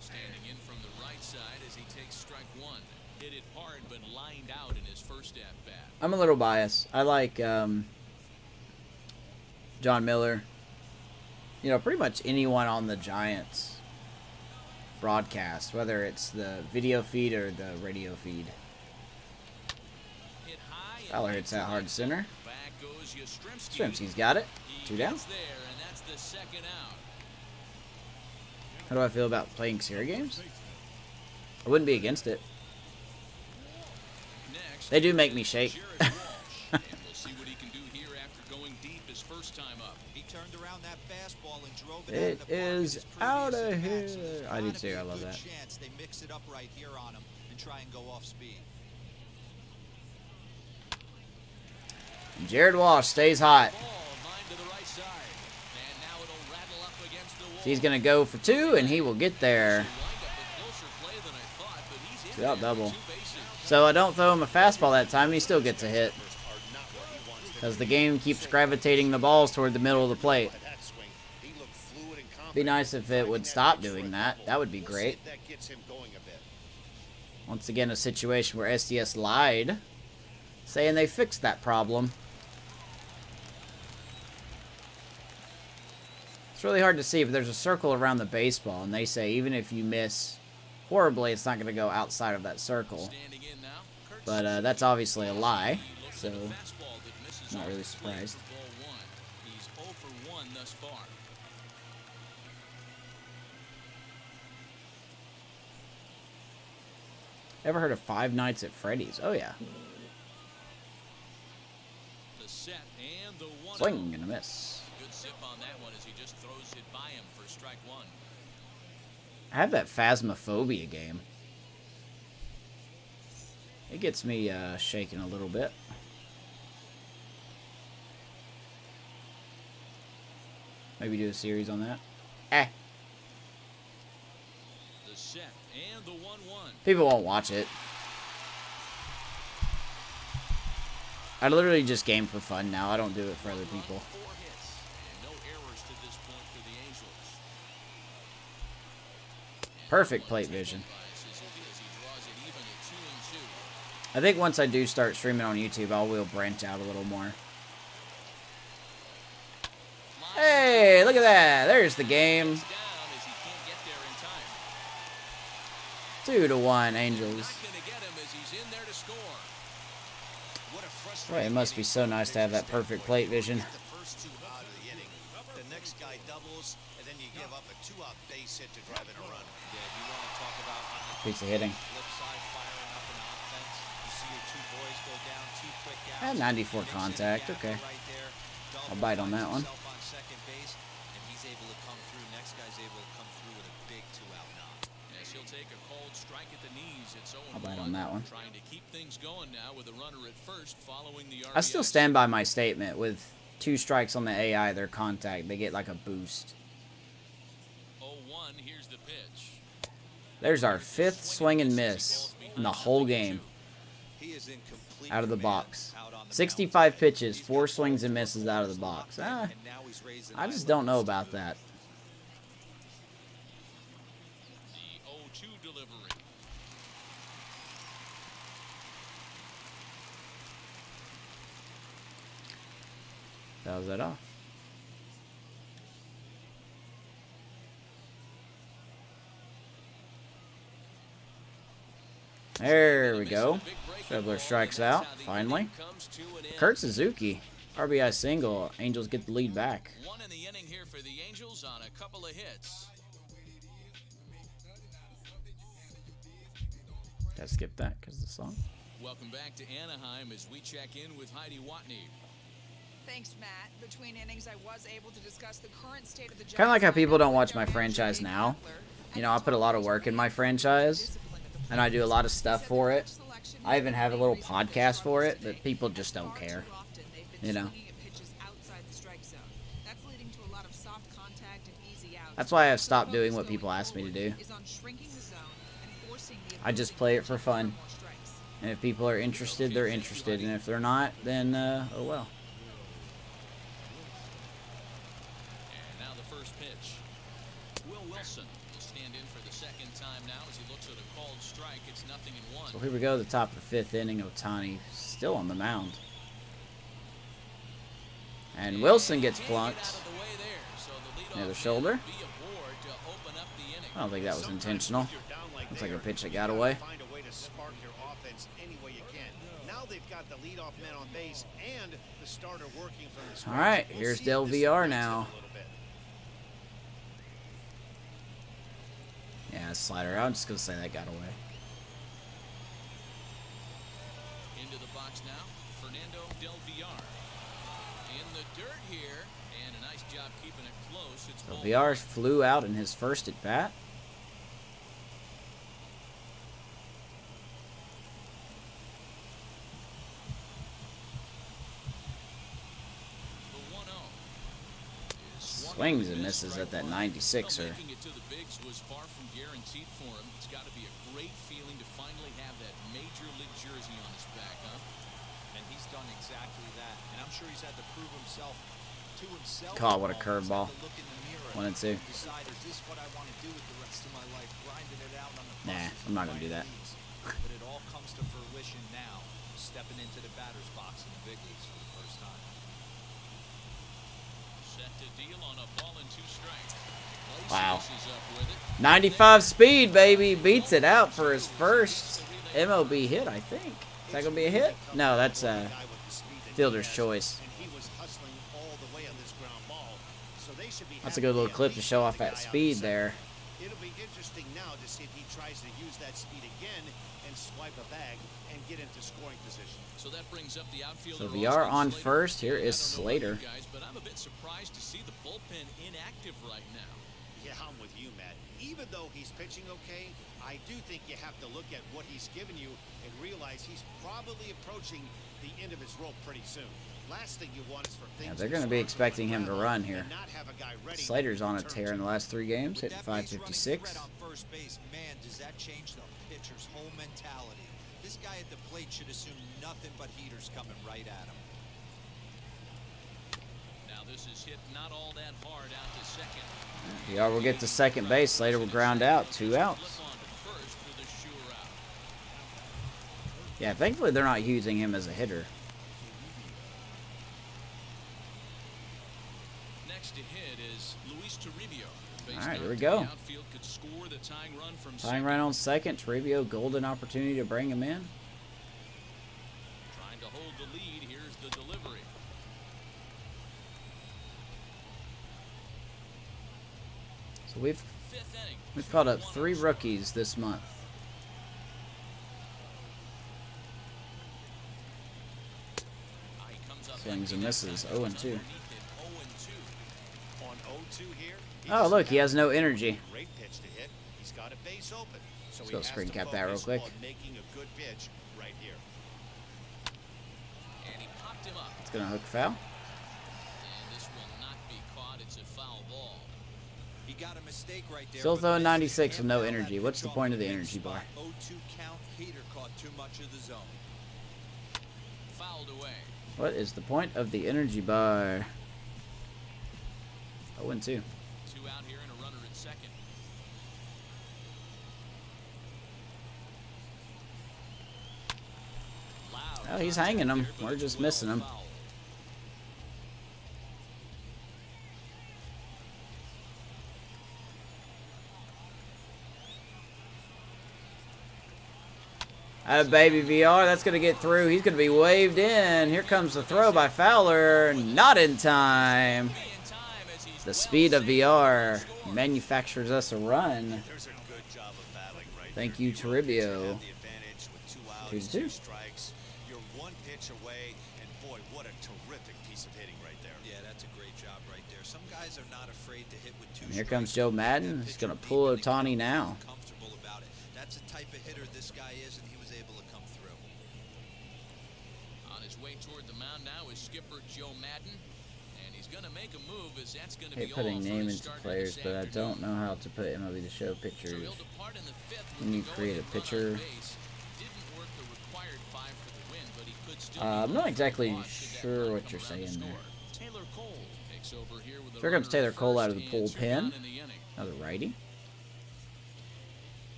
Standing in from the right side as he takes strike one. Hit it hard, but lined out in his first at-bat. I'm a little biased. I like John Miller. You know, pretty much anyone on the Giants broadcast, whether it's the video feed or the radio feed. Hit high and Fowler hits that hard center. back goes Yastrzemski. Yastrzemski's got it. He 2 down. gets there, and that's the second out. How do I feel about playing Sierra games? I wouldn't be against it. Next, They do make me shake. Jared Walsh. And we'll see what he can do here after going deep his first time up. He turned around that fastball and drove it It out of the park in is his previous outta at-bats. here. So there's I do gotta too. be I a love good that. chance they mix it up right here on him and try and go off speed. Jared Walsh stays hot. Ball lined to the right side. And now it'll rattle up against the wall. He's going to go for 2, and he will get there. Lined up a closer play than I thought, but he's in Two-out there double. with 2 bases. So I don't throw him a fastball that time, and he still gets a hit. Because the game keeps gravitating the balls toward the middle of the plate. That swing, he looked fluid and confident. Be nice if it would stop doing that. That would be We'll see great. if that gets him going a bit. Once again, a situation where SDS lied, saying they fixed that problem. It's really hard to see, but there's a circle around the baseball, and they say even if you miss horribly, it's not going to go outside of that circle. Standing in now, Kurt But that's obviously a lie, Suzuki looks so at a fastball that misses not off really the plate surprised. for ball 1. He's 0 for 1 thus far. Ever heard of Five Nights at Freddy's? Oh, yeah. The set and the 1-0. Swing and a miss. Good sip on that one as he just throws it by him for strike 1. I have that Phasmophobia game. It gets me shaking a little bit. Maybe do a series on that. The set and the 1-1. People won't watch it. I literally just game for fun now. I don't do it for other people. 4 hits and no errors to this point for the Angels. Perfect plate vision. By Suzuki as he draws it even at 2-2. I think once I do start streaming on YouTube, I will branch out a little more. Hey, look at that. There's the game. Down as he can't get there in time. 2-1 Angels. Not gonna get him as he's in there to score. What a Boy, frustrating it must be so nice to have that perfect plate vision. The first 2 out of the inning. The next guy doubles, and then you give up a 2-out base hit to drive in a run. Yeah, you want to talk about on the Piece of hitting. flip side firing up an offense. You see your 2 boys go down 2 quick outs. At 94 Mix in contact, the gap okay. right there. Double I'll bite on finds that one. himself on second base, and he's able to come through. Next guy's able to come through with a big 2-out knock. Yes, he'll take a cold strike at the knees. It's 0-1. I'll bite on that one. Trying to keep things going now with a runner at first following the I still RBI. stand by my statement. With 2 strikes on the AI, their contact, they get like a boost. 0-1, here's the pitch. There's our 5th swing and miss in the whole game. He is in complete Out of the command box. out on the 65 mound. pitches, He's 4 got swings the and misses out of the box. and now he's raising I just high don't know levels. about that. The 0-2 delivery. Fouls that off. There we go. Schepler strikes out, finally. Kurt Suzuki, RBI single. Angels get the lead back. 1 in the inning here for the Angels on a couple of hits. Gotta skip that because of the song. Welcome back to Anaheim as we check in with Heidi Watney. Thanks, Matt. Between innings, I was able to discuss the current state of the Kind of like how Giants people lineup don't with watch their my franchise manager, now. Schepler. You know, I put a lot of work in my franchise, and I do a lot of stuff for it. I even have a little podcast for it, but people just don't care. You know. That's why I've stopped doing what people ask me to do. Is on shrinking the zone and forcing the I just play it for fun. more strikes. And if people are interested, they're interested. And if they're not, then, oh well. And now the first pitch. Will Wilson will stand in for the second time now as he looks at a called strike. It's 0-1. So here we go, the top of the fifth inning. Ohtani still on the mound. And Wilson gets plunked. Near the shoulder. I don't think that was intentional. Looks like a pitch that got away. Find a way to spark your offense any way you can. Now they've got the leadoff man on base and the starter working from the stretch. All right, We'll here's see Del if this Villar affects now. him a little bit. Yeah, slider. I'm just gonna say that got away. Into the box now, Fernando Del Villar. In the dirt here, and a nice job keeping it close. It's So ball Villar one. flew out in his first at bat. The 1-0 is swung Swings and and missed misses right at that line. 96er. Well, making it to the bigs was far from guaranteed for him. It's got to be a great feeling to finally have that major league jersey on his back, huh? And he's done exactly that. And I'm sure he's had to prove himself to himself. God, what a He's had curveball. to look in the mirror 1 and 2. and decide, is this what I want to do with the rest of my life? Grinding it out on the Nah, buses I'm not and gonna do that. grinding these. But it all comes to fruition now, stepping into the batter's box in the big leagues for the first time. Set to deal on a ball and 2 strikes. Wow. Iglesias is up with it. 95 speed, baby. Beats it out for his first MLB hit, I think. Is that going to be a hit? No, that's fielder's choice. And he was hustling all the way on this ground ball. So they should be That's a happy good little at clip to least show with off the that guy out speed the there. center. It'll be interesting now to see if he tries to use that speed again and swipe a bag and get into scoring position. So that brings up the outfielder. So VR Austin on Slater. first. Here I is don't know about Slater. you guys, but I'm a bit surprised to see the bullpen inactive right now. Yeah, I'm with you, Matt. Even though he's pitching okay, I do think you have to look at what he's given you and realize he's probably approaching the end of his rope pretty soon. Last thing you want is for things they're to going to be start expecting him to unravel run and here. not have a guy ready Slater's on a to tear turn in the to. last 3 games, With hitting that base running 556. threat on first base, man, does that change the pitcher's whole mentality. This guy at the plate should assume nothing but heaters coming right at him. Now this is hit not all that hard out to second. VR will get to second base. Slater will ground out. 2 outs. Flip on to first for the sure out. Yeah, thankfully they're not using him as a hitter. Next to hit is Luis Toribio. All right, here we go. The outfield could score the tying run from Tying second. run on second. Toribio, golden opportunity to bring him in. Trying to hold the lead. Here's the delivery. So we've Fifth inning. called up 3 rookies this month. He comes up Swings and empty misses. that time. 0-2. Underneath it, 0-2. On 0-2 here. Oh, look, he has no energy. Great pitch to hit. He's got a base open. So Let's he go has screen to cap that real focus quick. on making a good pitch right here. And he popped him up. It's going to hook foul. And this will not be caught. It's a foul ball. He got a mistake right there. Still but throwing the 96 with no can't foul energy. that What's the pitch point off of the big energy bar? spot. 0-2 count. Hater caught too much of the zone. Fouled away. What is the point of the energy bar? 0-2. 2 out here and a runner at second. Loud. Oh, he's hanging him. We're just missing him. Foul. Baby VR, that's going to get through. He's going to be waved in. Here comes the throw by Fowler. Not in time. The speed of VR manufactures us a run. There's a good job of battling right Thank there. you, Toribio. Have the advantage with 2 outs, 2-2. 2 strikes. You're 1 pitch away, and boy, what a terrific piece of hitting right there. Yeah, that's a great job right there. Some guys are not afraid to hit with 2 And here strikes. comes Joe Madden. He's going to pull Ohtani now. Comfortable about it. That's the type of hitter this guy is, and he was able to come through. On his way toward the mound now is skipper Joe Madden. And he's gonna make a move as that's gonna I hate be putting all for name his into start players, this but I afternoon. don't know how to put MLB The Show So pictures. he'll depart in the fifth with When you the create a go-ahead run on picture, base. Didn't work the required 5 for the win, but he could still I'm be not on for the exactly loss should that sure run what come you're around to saying there. score. Taylor Cole takes over here with a Here comes runner Taylor at Cole out first of the and 2 bullpen. down in the inning. Another righty.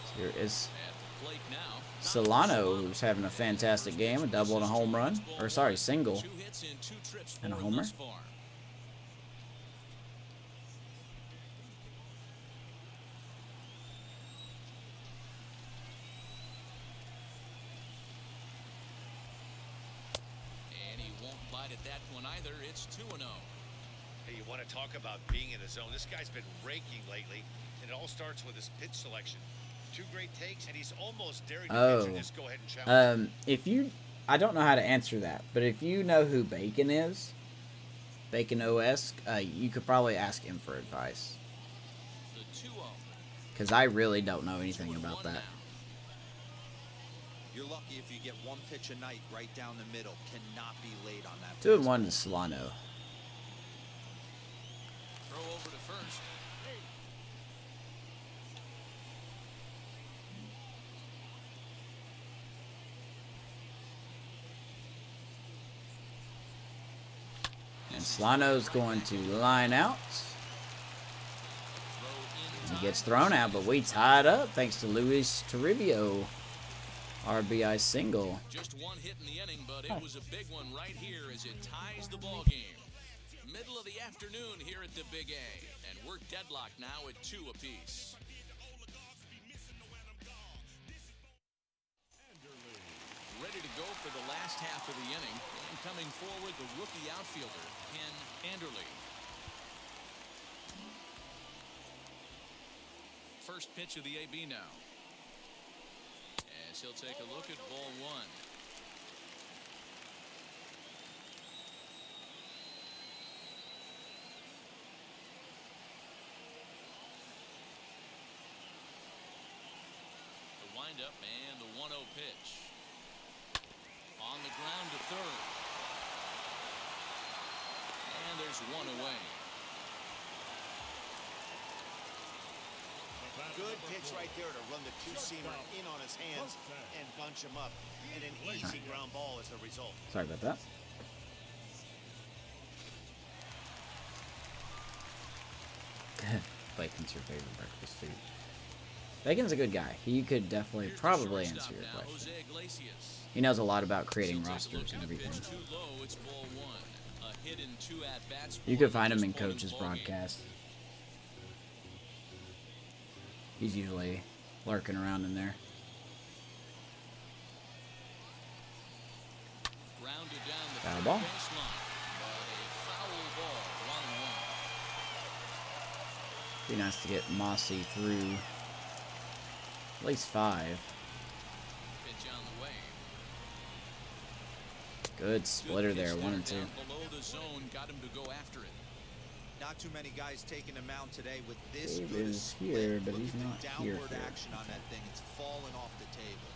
So here is At the plate now, Solano, who's having a fantastic game, a double and a home run. Or sorry, single 2 hits and 2 trips and a for him homer. thus far. And he won't bite at that one either. It's 2-0. Hey, you want to talk about being in the zone? This guy's been raking lately, and it all starts with his pitch selection. 2 great takes, and he's almost daring to pitch or just go ahead and challenge. If you, I don't know how to answer that, but if you know who Bacon is, Bacon OS, you could probably ask him for advice. The 2-0. Because I really don't know anything about 2-1 that. now. You're lucky if you get 1 pitch a night right down the middle. Cannot be late on that. 2-1 to Solano. Throw over to first. And Solano's going to line out. Throw in He time. gets thrown out, but we tied up thanks to Luis Toribio. RBI single. Just 1 hit in the inning, but it was a big one right here as it ties the ball game. Middle of the afternoon here at the Big A, and we're deadlocked now at 2 apiece. Ready to go for the last half of the inning, and coming forward, the rookie outfielder, Ken Anderle. First pitch of the AB now. As he'll take a look at ball 1. The windup and the 1-0 pitch. On the ground to third. And there's 1 away. Good pitch right there to run the 2-seamer in on his hands and bunch him up. And an easy ground ball as the result. Sorry about that. Bacon's your favorite breakfast food. Bacon's a good guy. He could definitely, Here's the probably shortstop answer your now, question. Jose Iglesias. He knows a lot about creating He'll take a look rosters and at a everything. pitch too low, it's ball 1. A hit in 2 at-bats You for could him find at him this in point the Coach's ball game. broadcast. He's usually lurking around in there. Grounded down the Foul third ball. baseline. But a foul ball, 1-1. Be nice to get Mossi through at least 5. Pitch on the way. Good splitter Good pitch there, 1 and 2. down below the zone, got him to go after it. Not too many guys taking the mound today with this Dave good a is split. here, but Look he's at the not here downward for it. action on that thing. It's falling off the table.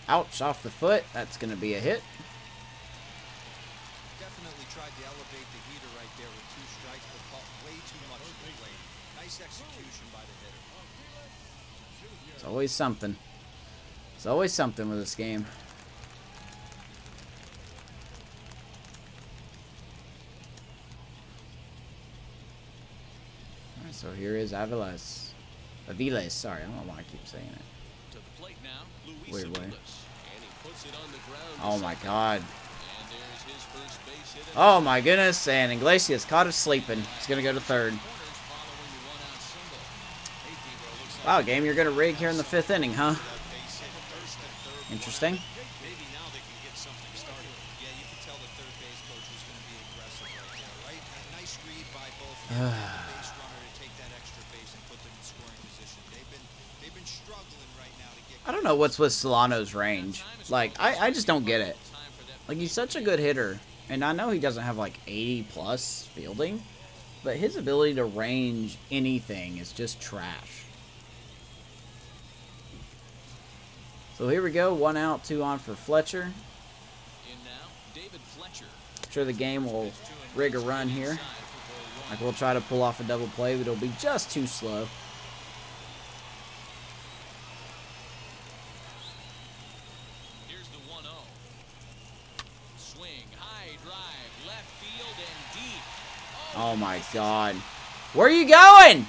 Ouch, off the foot. That's going to be a hit. Definitely tried to elevate the heater right there with 2 strikes, but caught way too much of the plate. Nice execution by the hitter. It's always something. It's always something with this game. Alright, so here is Aviles. Aviles, sorry, I don't know why I keep saying it. To the plate now, Luis Weird way. Aviles. And he puts it on the ground. to Oh my second. god. And there's his first base hit. Oh my goodness, and Iglesias caught us sleeping. He's going to go to third. Corners following the 1-out single. Hey, Debo, looks like Wow, game you're going to rig here in the 5th inning, huh? That base hit first and third. Interesting. Maybe now they can get something started. Yeah, you can tell the third base coach was going to be aggressive right there, right? A nice read by both him and the base runner to take that extra base and put them in scoring position. They've been struggling right now to get. I don't know what's with Solano's range. Like, I just don't get it. time Like, he's such a good hitter. And I know he doesn't have, like, 80-plus fielding. But his ability to range anything is just trash. So here we go. 1 out, 2 on for Fletcher. In now, David Fletcher. I'm sure the game will rig a run here. Like, we'll try to pull off a double play, but it'll be just too slow. Here's the 1-0. Swing, high drive, left field and deep. Oh my God. Where are you going?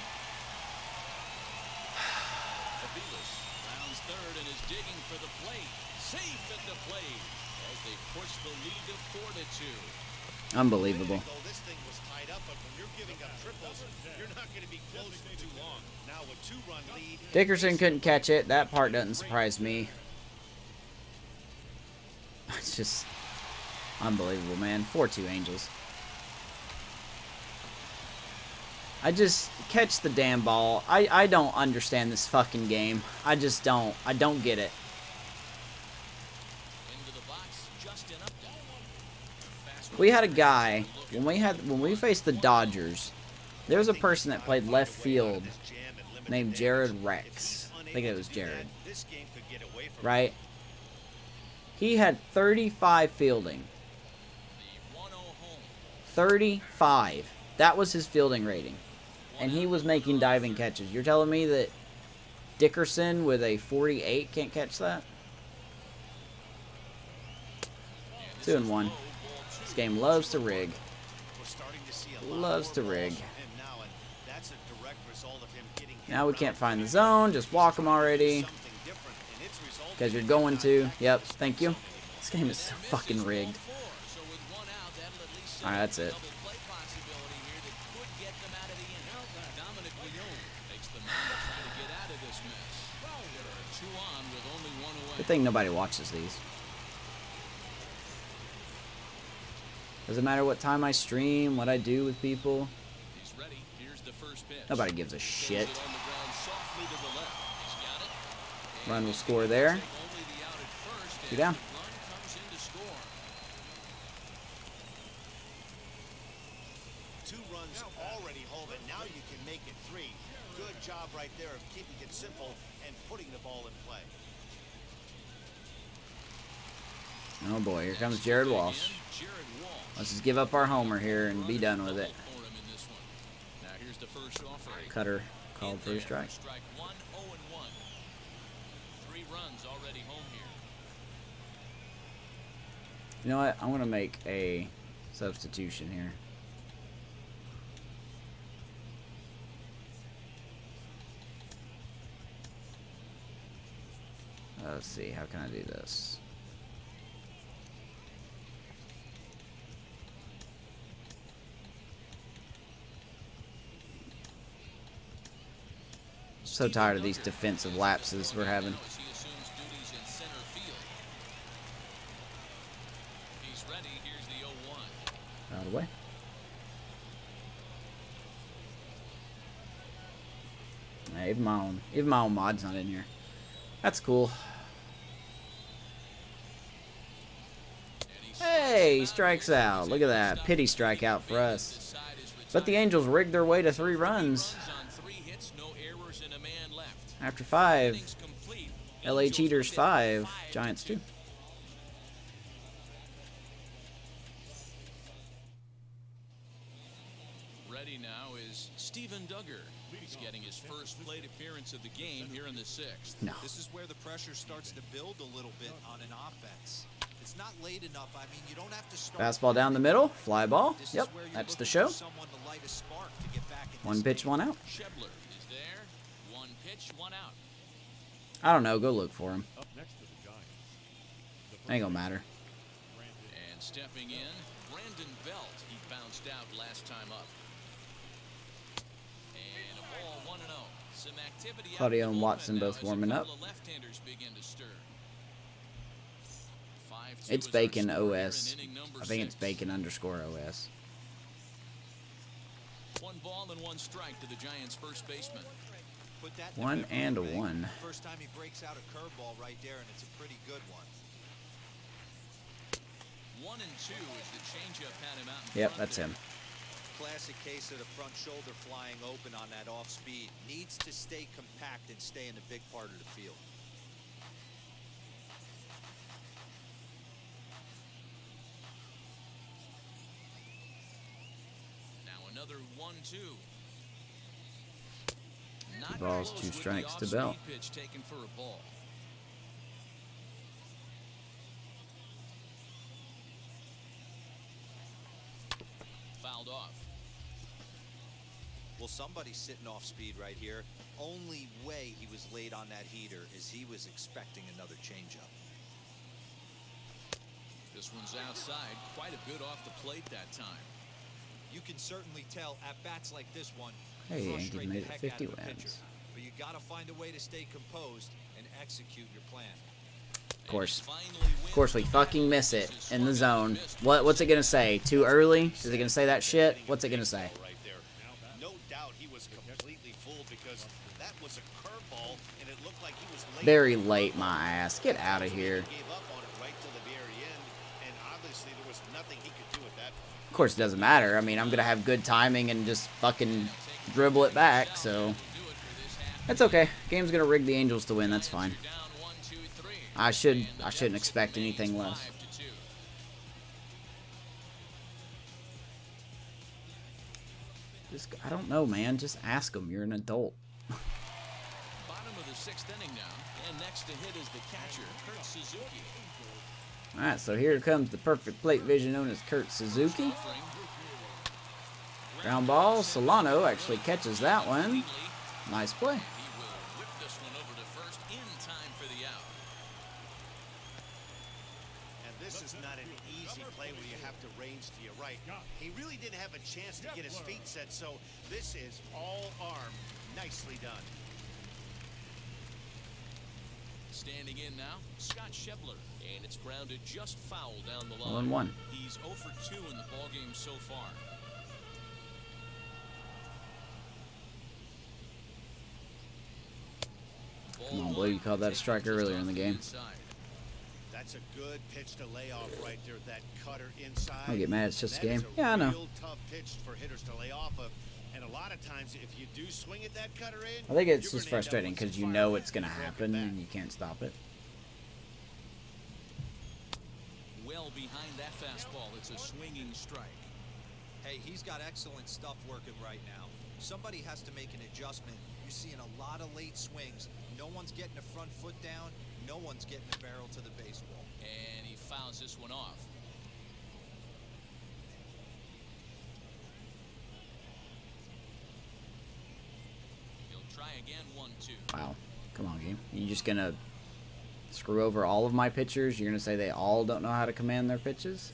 Aviles rounds third and is digging for the plate. Safe at the plate as they push the lead to 4-2. Unbelievable. This thing was tied up, but when you're giving up triples, you're not going to be close for too long. Now a 2-run lead. Dickerson couldn't catch it. That part doesn't surprise me. It's just unbelievable, man. 4-2 Angels. I just catch the damn ball. I don't understand this fucking game. I just don't. I don't get it. Into the box, Justin Upton. We had a guy when we faced the Dodgers. There was a person that played left field named Jared Rex. I think it was Jared. Right? He had 35 fielding. The 1-0 home. 35. That was his fielding rating. And he was making diving catches. You're telling me that Dickerson with a 48 can't catch that? 2-1. This game loves to rig. Loves to rig. Now we can't find the zone. Just walk him already. Because you're going to. Yep, thank you. This game is so fucking rigged. Alright, that's it. Good thing nobody watches these. Doesn't matter what time I stream, what I do with people. Nobody gives a shit. Run will score there. 2 down. Two runs already home, and now you can make it 3. Good job right there of keeping it simple and putting the ball in play. Oh boy, here comes Jared Walsh. Let's just give up our homer here and be done with it. Cutter called for a strike. Strike 1, 0-1. 3 runs already home here. You know what? I'm going to make a substitution here. Let's see. How can I do this? So tired of these defensive lapses we're having. Out of the way. Nah, even my own mod's not in here. That's cool. Hey, he strikes out. Look at that. Pity strikeout for us. But the Angels rigged their way to 3 runs. After 5. LA Cheaters 5. Giants 2. Ready now is Steven Duggar. He's getting his first plate appearance of the game here in the 6th. No. This is where the pressure starts to build a little bit on an offense. It's not late enough. I mean, you don't have to start. Fastball down the middle. Fly ball. Yep, that's the show. 1 pitch, 1 out. Schepler is there. 1 pitch, 1 out. I don't know. Go look for him. Up next to the Giants. Ain't gonna matter. And stepping in, Brandon Belt. He bounced out last time up. And a ball 1-0. Some activity. Claudio and Watson both warming up. Left-handers begin to stir. It's Bacon OS. I think it's Bacon _OS. 1 ball and 1 strike to the Giants' first baseman. 1 and a 1. First time he breaks out a curveball right there, and it's a pretty good one. 1 and 2 as the changeup had him out in Yep, front that's there. him. Classic case of the front shoulder flying open on that off speed. Needs to stay compact and stay in the big part of the field. Now another 1-2. Not Ball's close 2 with the strikes to off-speed Bell. pitch taken for a ball. Fouled off. Well, somebody's sitting off speed right here. Only way he was late on that heater is he was expecting another changeup. This one's outside, quite a bit off the plate that time. You can certainly tell at bats like this one, Hey, Yankees frustrate made the it heck 50 out of the pitcher. wins. But you got to find a way to stay composed and execute your plan. Of course we fucking miss it in the zone. What's it gonna say? Too early? Is it gonna say that shit? What's it gonna say? Right there. No doubt he was completely fooled because that was a curveball and it looked like he was late. Very late, my ass. Get out of here. He gave up on it right till the very end, and obviously there was nothing he could do at that point. Of course it doesn't matter. I mean, I'm gonna have good timing and just fucking dribble it back, so that's okay. Game's gonna rig the Angels to win. That's fine. I shouldn't expect anything less. Just, I don't know, man. Just ask him. You're an adult. Bottom of the 6th inning now, and next to hit is the catcher, Kurt Suzuki. All right, so here comes the perfect plate vision known as Kurt Suzuki. Ground ball. Solano actually catches that one. Nice play. He will whip this one over to first in time for the out. And this is not an easy play where you have to range to your right. He really didn't have a chance to get his feet set, so this is all arm. Nicely done. Standing in now, Scott Schepler, and it's grounded just foul down the line. 1-1. He's 0 for 2 in the ballgame so far. Come on, Blue. You called that a strike earlier in the game. That's a good pitch to lay off right there. That cutter inside. Don't get mad. It's just a That game. is Yeah, I know. Real tough pitch for hitters to lay off of. And a lot of times, if you do swing at that cutter in, I think it's you're just gonna end up frustrating with some because you fire know back it's going to and walk it happen back. and you can't stop it. Well behind that fastball, it's a swinging strike. Hey, he's got excellent stuff working right now. Somebody has to make an adjustment. You're seeing a lot of late swings. No one's getting the front foot down. No one's getting the barrel to the baseball. And he fouls this one off. He'll try again, 1-2. Wow. Come on, game. You just going to screw over all of my pitchers? You're going to say they all don't know how to command their pitches?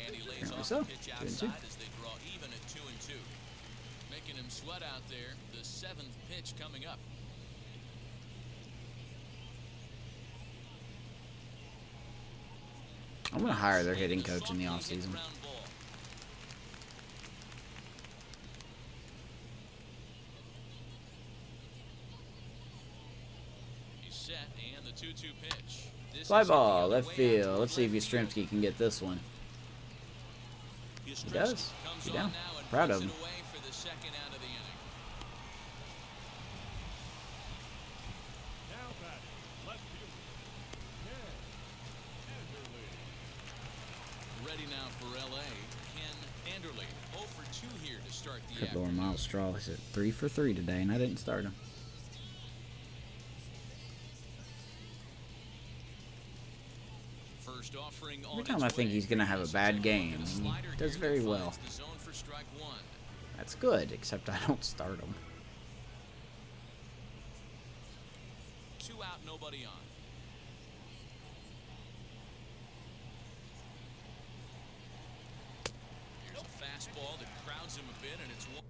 And he lays Apparently off so. the pitch 2-2. outside as they draw even at 2-2. Making him sweat out there. The 7th pitch coming up. I'm going to hire their hitting coach in the offseason. Ground ball. He's set, and the 2-2 pitch. This Fly is hit the ball, other left way out field. toward Let's see if left field. Yastrzemski can get this one. He does. Comes He on down. now and Proud puts of him. it away for the second out of the inning. Now batting, left fielder, Ken Anderley. Ready now for LA, Ken Anderley. 0 for 2 here to start the Could lower afternoon. Miles Straw. He's at 3 for 3 today, and I didn't start him. First offering on Every time its I think way. he's going to have a bad game, And a he slider does here very that well. finds the zone for strike 1. That's good, except I don't start him. 2 out, nobody on. Here's a fastball that crowds him a bit, and it's 1.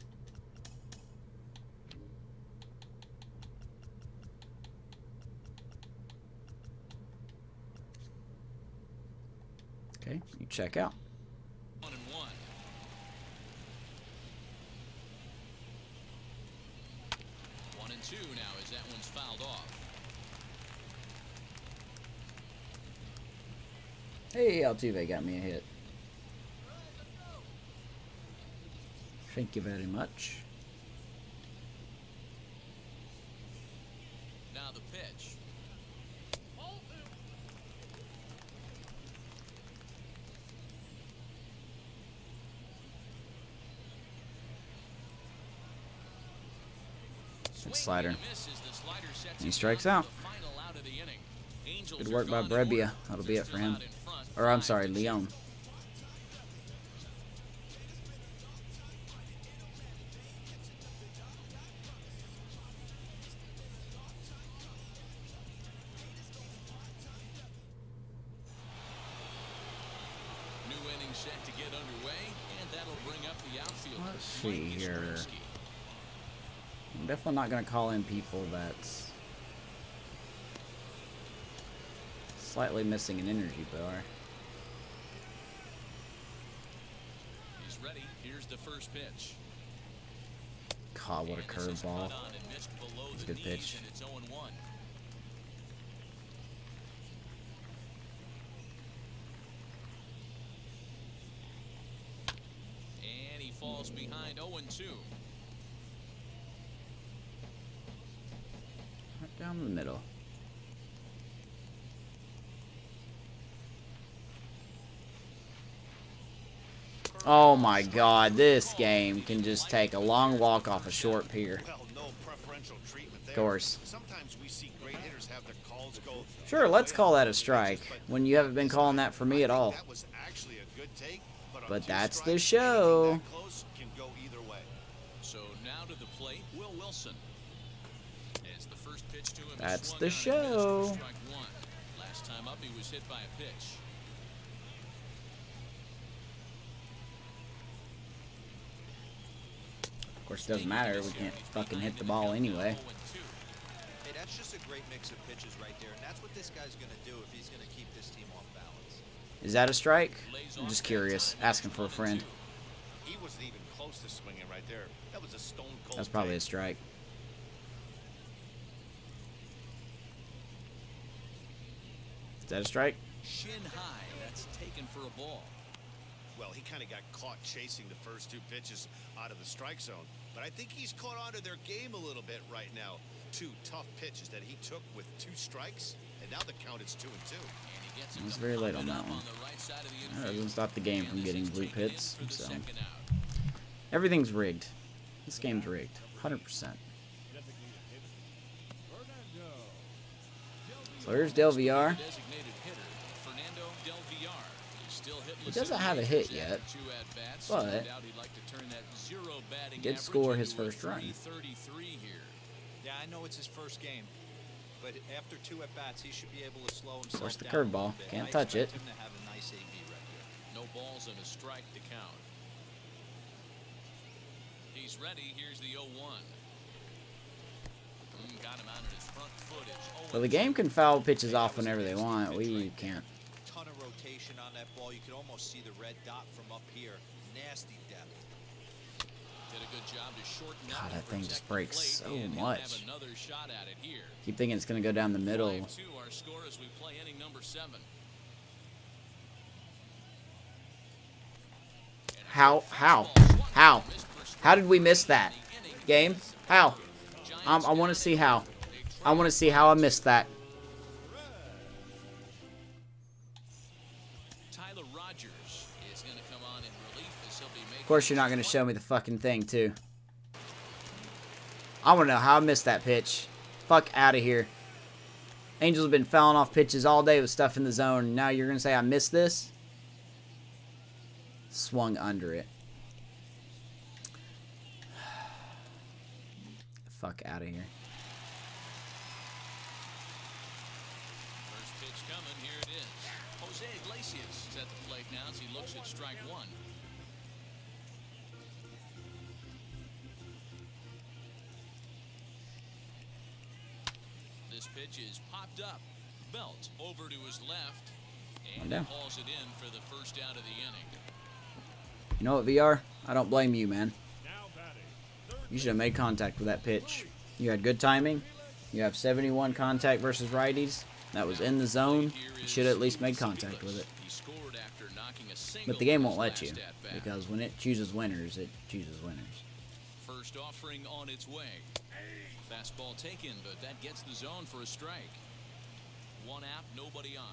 Okay, you check out. 1-1. One and two now as that one's fouled off. Hey, Altuve got me a hit. Thank you very much. Now the pitch. Good slider. Swing and a miss as the slider sets He him strikes down out. for the final out of the inning. Angels Good are work by gone in Brebbia. order. That'll be They're it for still him. out in front, Or I'm 5-2. sorry, Leon. New inning set to get underway, and that'll bring up the outfield. Let's see here. I'm definitely not going to call in people that's slightly missing an energy bar. He's ready. Here's the first pitch. God, what a And this is curveball. cut on and missed below That's a the good knees, pitch. and it's 0-1. And he falls behind 0-2. Right down the middle. Oh my God, this game can just take a long walk off a short pier. Well, no preferential treatment there. Of course. Sometimes we see great hitters have their calls go. Sure, let's call that a strike, when you haven't been calling that for me at all. That was actually a good take, but on But two that's the strikes, show. anything that close can go either way. So now to the plate, Will Wilson. As the first pitch to him is That's swung the on and missed show. for strike one. Last time up, he was hit by a pitch. Of course, it doesn't matter. We can't fucking hit the ball anyway. Hey, that's just a great mix of pitches right there, and that's what this guy's going to do if he's going to keep this team off balance. Is that a strike? I'm just curious. Asking for a friend. He wasn't even close to swinging right there. That was a stone cold. That's probably a take. strike. Is that a strike? Shin high. That's taken for a ball. Well, he kind of got caught chasing the first two pitches out of the strike zone. But I think he's caught onto their game a little bit right now. Two tough pitches that he took with two strikes, and now the count is 2-2. And he gets him It's to very late pop on it that up one. the right side of the That infield. doesn't stop the game And from this getting is blue taken in hits. for the So second out. everything's rigged. This game's rigged. 100%. Designated hitter, Fernando Del So here's Del Villar. Designated hitter, Fernando Del Villar. He's still hitless He doesn't in the have a majors hit after yet, 2 at-bats. but No doubt he'd like to turn that zero batting he did average score his into a first run. 333 here. Yeah, I know it's his first game, but after 2 at-bats, he should be able to slow himself course, the down a curveball. little bit. Can't I touch expect it. him to have a nice AB right here. No balls and a strike to count. He's ready. Here's the 0-1. Got him out of his front foot. It's So the game can foul pitches off whenever they want. We can't. Ton of rotation on that ball. You could almost see the red dot from up here. Nasty depth. Did a good job to shorten God, up that and thing just protect the breaks plate, so and he'll much. have another shot at it here. Keep thinking it's going to go down the middle. 5-2 our score as we play inning number 7. How did we miss that? Game? How? I want to see how. I want to see how I missed that. Tyler Rogers is going to come on in relief as he'll be making. Of course, you're not going to show me the fucking thing, too. I want to know how I missed that pitch. Fuck out of here. Angels have been fouling off pitches all day with stuff in the zone. Now you're going to say I missed this? Swung under it. Fuck out of here. First pitch coming. Here it is. Jose Iglesias is at the plate now as he looks at strike one. This pitch is popped up. Belt over to his left. And down. he hauls it in for the first out of the inning. You know what, VR? I don't blame you, man. now batting. Third You should have made contact with that pitch. You had good timing. You have 71 contact versus righties. That was in the zone. You should have at least made contact with it. But the game won't let you, because when it chooses winners, it chooses winners. First offering on its way. Fastball taken, but that gets the zone for a strike. One out, nobody on.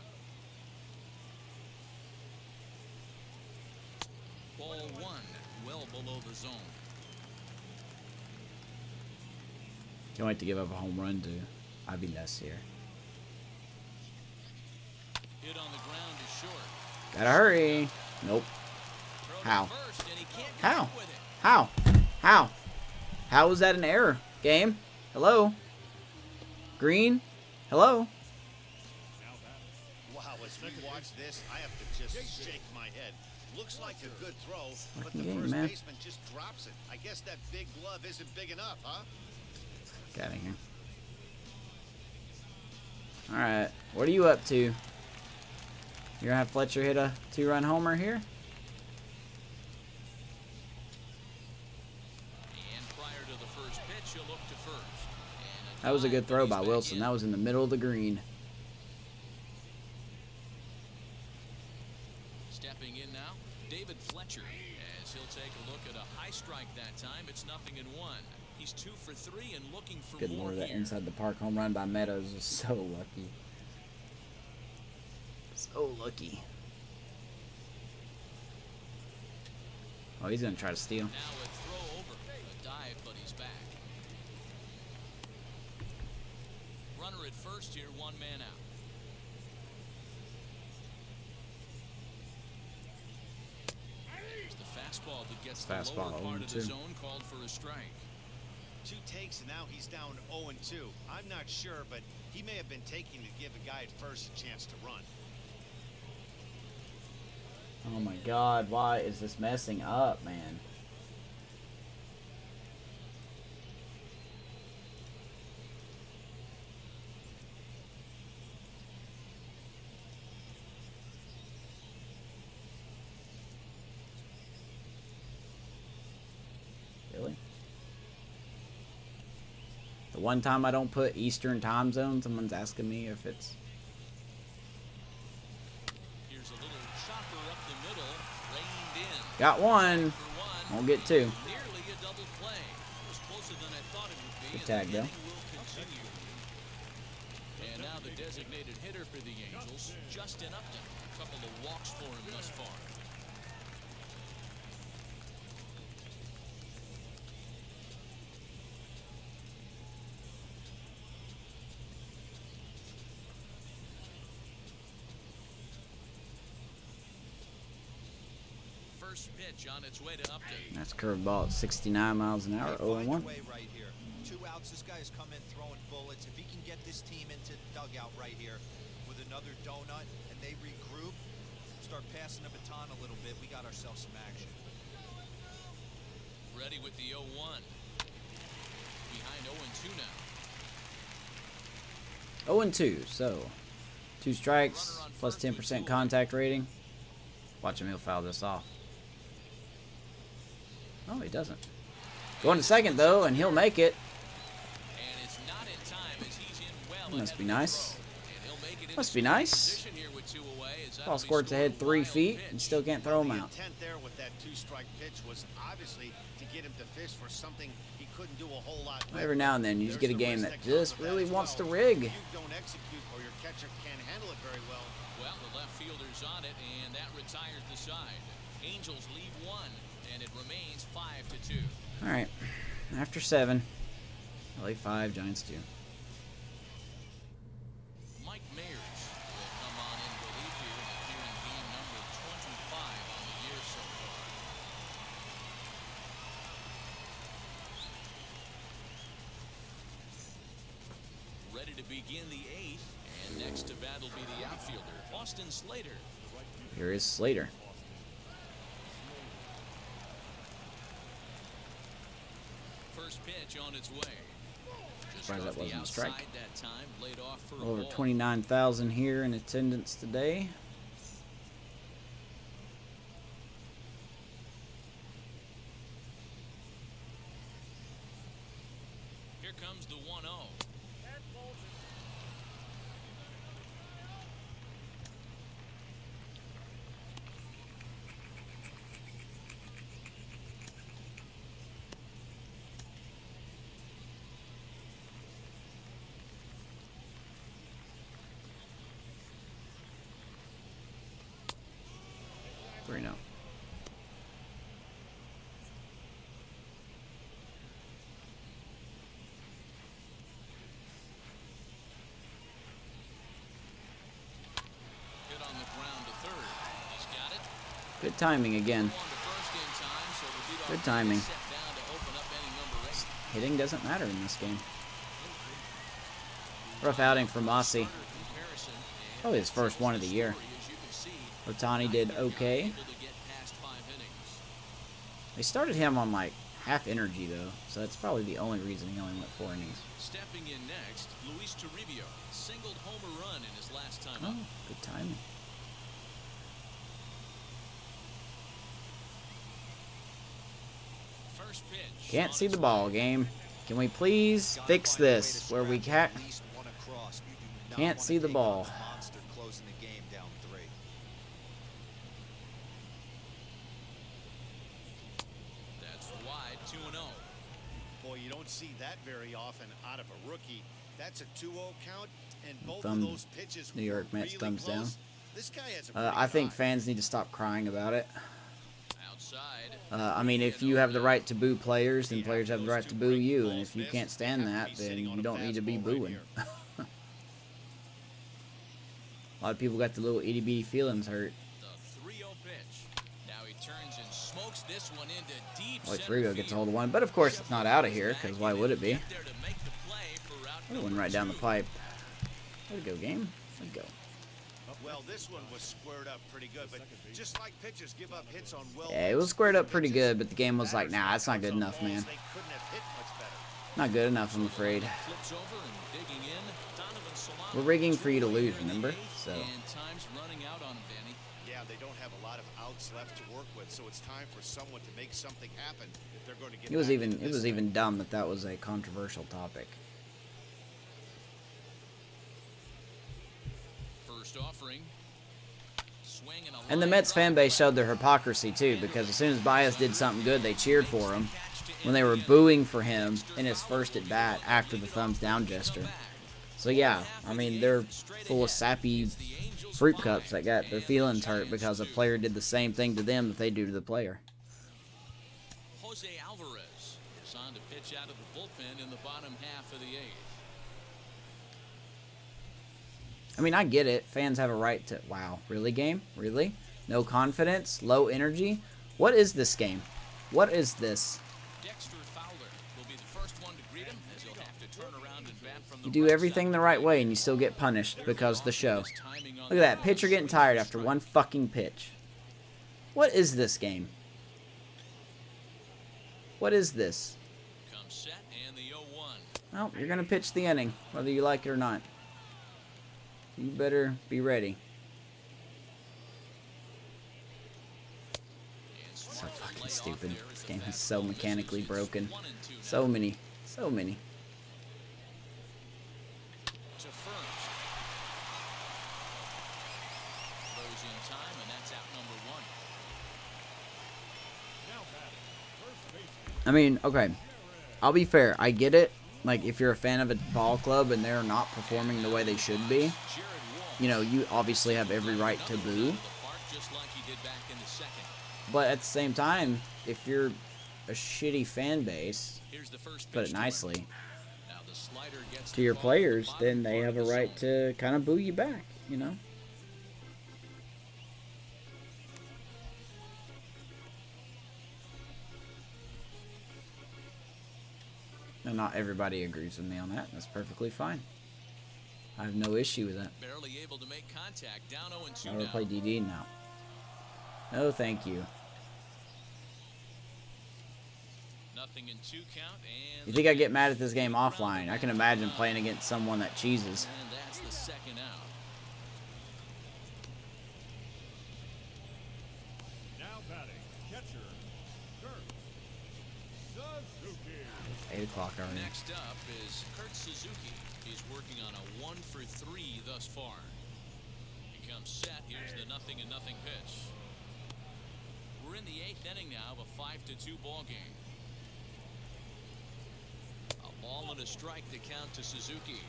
Ball one, well below the zone. Can't wait to give up a home run to Iglesias here. Hit on the ground is short. Gotta hurry. Nope. Throw to How? first, and he can't get How? up with it. How? How? How was that an error? Game? Hello? Green? Hello? Wow, as we watch this, I have to just shake my head. Looks like a good throw, but the game, first man. baseman just drops it. I guess that big glove isn't big enough, huh? Get out of here. Alright. What are you up to? You're gonna have Fletcher hit a 2-run homer here? And prior to the first pitch, he'll look to first. And That was a good dive, throw but by he's Wilson. back That was in the middle of the green. Stepping in now, David Fletcher, as he'll take a look at a high strike that time. It's 0-1. He's 2 for 3 and looking for Good more lord, that here. inside the park home run by Meadows was so lucky. So lucky. Oh, he's gonna try to steal. Now a throw over, a dive, but he's back. Runner at first here, 1 man out. There's the fastball that gets the Fastball, lower part of the 0-2. zone, called for a strike. 2 takes, and now he's down 0-2. I'm not sure, but he may have been taking to give a guy at first a chance to run. Oh my god, why is this messing up, man? Really? The one time I don't put Eastern time zone, someone's asking me if it's... Here's a little chopper up the middle, reined in. Got one. For one, Won't get 2. nearly a double play. It was closer than I thought it would be. Good tag, and the though. inning will continue. And now the designated hitter for the Angels, Justin Upton. A couple of walks for him thus far. First pitch on its way to Upton. That's curveball at 69 miles an hour, They find a 0-1. way right here. 2 outs. This guy has come in throwing bullets. If he can get this team into the dugout right here with another donut and they regroup, start passing the baton a little bit, we got ourselves some action. Ready with the 0-1. Behind 0-2 now. 0-2, so 2 strikes, plus 10% contact rating. Watch him, he'll foul this off. Oh, he doesn't. Going to second, though, and he'll make it. And it's not in time as he's in well. Must ahead be of the nice. throw. And he'll make it Must into be nice. position here with 2 away, as that'll Ball be squirts ahead scored 3 a wild feet pitch. and still can't throw him The out. intent there with that 2-strike pitch was obviously to get him to fish for something he couldn't do a whole lot with. Every now and then, you just There's get a the game risk that comes just with really as wants to well. rig. If you don't execute or your catcher can't handle it very well. Well, the left fielder's on it, and that retires the side. Angels leave 1, and it remains 5-2. All right, after 7, LA 5, Giants 2. Mike Mayers will come on in relief here and appear in game number 25 on the year so far. Ready to begin the 8th, and next to bat will be the outfielder, Austin Slater. Here is Slater. First pitch on its way. Just Surprised that off the wasn't a strike. outside that time, laid off for a Over ball. 29,000 here in attendance today. Here comes the 1-0. Good timing again. Good timing. Hitting doesn't matter in this game. Rough outing for Mossi. Probably his first one of the year. Ohtani did okay. They started him on like half energy though, so that's probably the only reason he only went 4 innings. Stepping in next, Luis Toribio singled homer run in his last time up. Oh, good timing. First pitch. Can't see the ball, game. Can we please fix this where we can't see the ball? Monster closing the game down 3. That's wide, 2-0. Boy, you don't see that very often out of a rookie. That's a 2-0 count, and both Thumb- of those pitches New York were Mets really thumbs close. down. This guy has a pretty I think good eye. fans need to stop crying about it. Outside. I mean, if you have the right to boo players, then players have the right to boo you. And if you can't stand that, then you don't need to be booing. A lot of people got the little itty bitty feelings hurt. The 3-0 pitch. Now he turns and smokes this one into deep Boy, center Trigo gets a field. hold of one. But of course, it's not out of here, because why would it be? Get there to make the play for route It went number right down the 2. pipe. Way to go, game. Way to go. Well, this one was squared up pretty good, but just like pitchers give up hits on well. Yeah, it was squared up pretty good, but the game was like, nah, that's not good enough, man. They couldn't have hit much better. Not good enough, I'm afraid. Flips over and digging in. Donovan Solano. We're rigging for you to lose, remember? So. And time's running out on him, Danny. Yeah, they don't have a lot of outs left to work with, so it's time for someone to make something happen if they're going to get. It was back even into it this was thing. even dumb that that was a controversial topic. First offering. Swing and a And the line Mets drive fan base showed their hypocrisy too, because as soon as Baez did something good, they cheered for him when they were booing for him in his first at bat after the thumbs down gesture. So yeah, I mean they're full of sappy fruit cups that got their feelings hurt because a player did the same thing to them that they do to the player. Jose Alvarez is on to pitch out of the bullpen in the bottom half of the 8th. I mean, I get it. Fans have a right to... Wow. Really, game? Really? No confidence? Low energy? What is this game? What is this? Dexter Fowler will be the first one to greet him as he'll have to turn around and bat from the You do right everything side the of right plate. way and you still get punished because of the show. Timing on Look at that. Pitcher getting tired after one fucking pitch. What is this game? What is this? Comes set and the 0-1. Well, you're going to pitch the inning, whether you like it or not. You better be ready. So fucking stupid. This game is so mechanically broken. So many. So many. To first. Throws in time, and that's out number 1. Now batting, first baseman. I mean, okay. I'll be fair. I get it. Like, if you're a fan of a ball club and they're not performing the way they should be, Jared Walsh. you know, you obviously have every right to boo. The park just like he did back in the 2nd. But at the same time, if you're a shitty fan base, Here's the first put pitch it to him. nicely, Now the slider gets to your the ball in the players, bottom then they part have a of the right zone. to kind of boo you back, you know? And not everybody agrees with me on that. That's perfectly fine. I have no issue with that. Barely able to make contact. Down 0-2 I want to now. play DD now. No, thank you. Nothing in 2 count, and You think I get mad at this game offline? I can imagine playing against someone that cheeses. and that's the 2nd out. Now batting, catcher, Kurt Suzuki. 8 o'clock already. Next up is Kurt Suzuki. He's working on a 1 for 3 thus far. He comes set. Here's the 0-0 pitch. We're in the 8th inning now of a 5-2 ball game. A ball and a strike to count to Suzuki.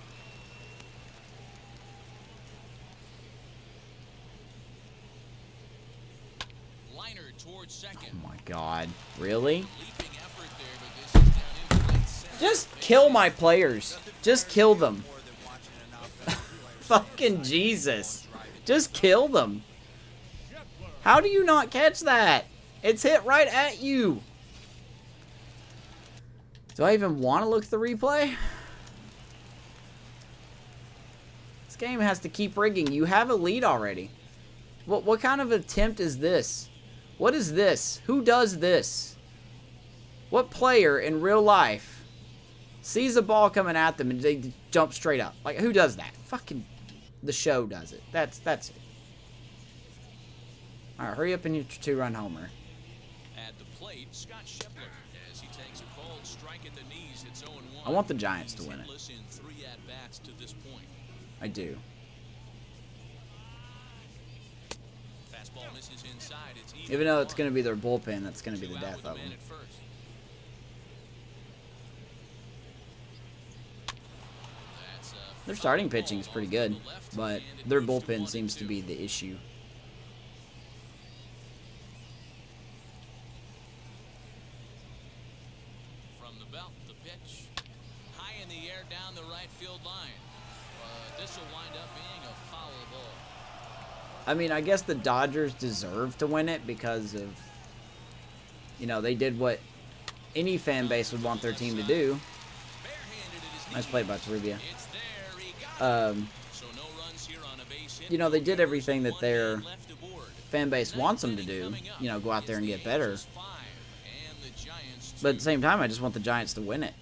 Liner towards second. Oh my god. Really? Leaping effort there, but this is down into late center. Just kill my players. Just kill them. More than watching an outfield player Fucking Jesus. Just kill them. Schepler. How do you not catch that? It's hit right at you. Do I even want to look at the replay? This game has to keep rigging. You have a lead already. What kind of attempt is this? What is this? Who does this? What player in real life sees a ball coming at them and they jump straight up? Like, who does that? Fucking the show does it. That's it. All right, hurry up and hit your 2-run homer. At the plate, Scott Schepler, as he takes a cold strike at the knees, hits 0-1. I want the Giants to win it. He's hitless in 3 at-bats to this point. I do. Fastball misses inside. It's Even though it's going to be their bullpen, that's going to be the death of them. Their starting pitching is pretty good, but their bullpen seems to be the issue. From the belt, the pitch. High in the air down the right field line. This will wind up being a foul ball. I mean, I guess the Dodgers deserve to win it because of, you know, they did what any fan base would want their team to do. Nice play by Toribia. You know, they did everything that their fan base wants them to do. You know, go out there and get better. But at the same time, I just want the Giants to win it.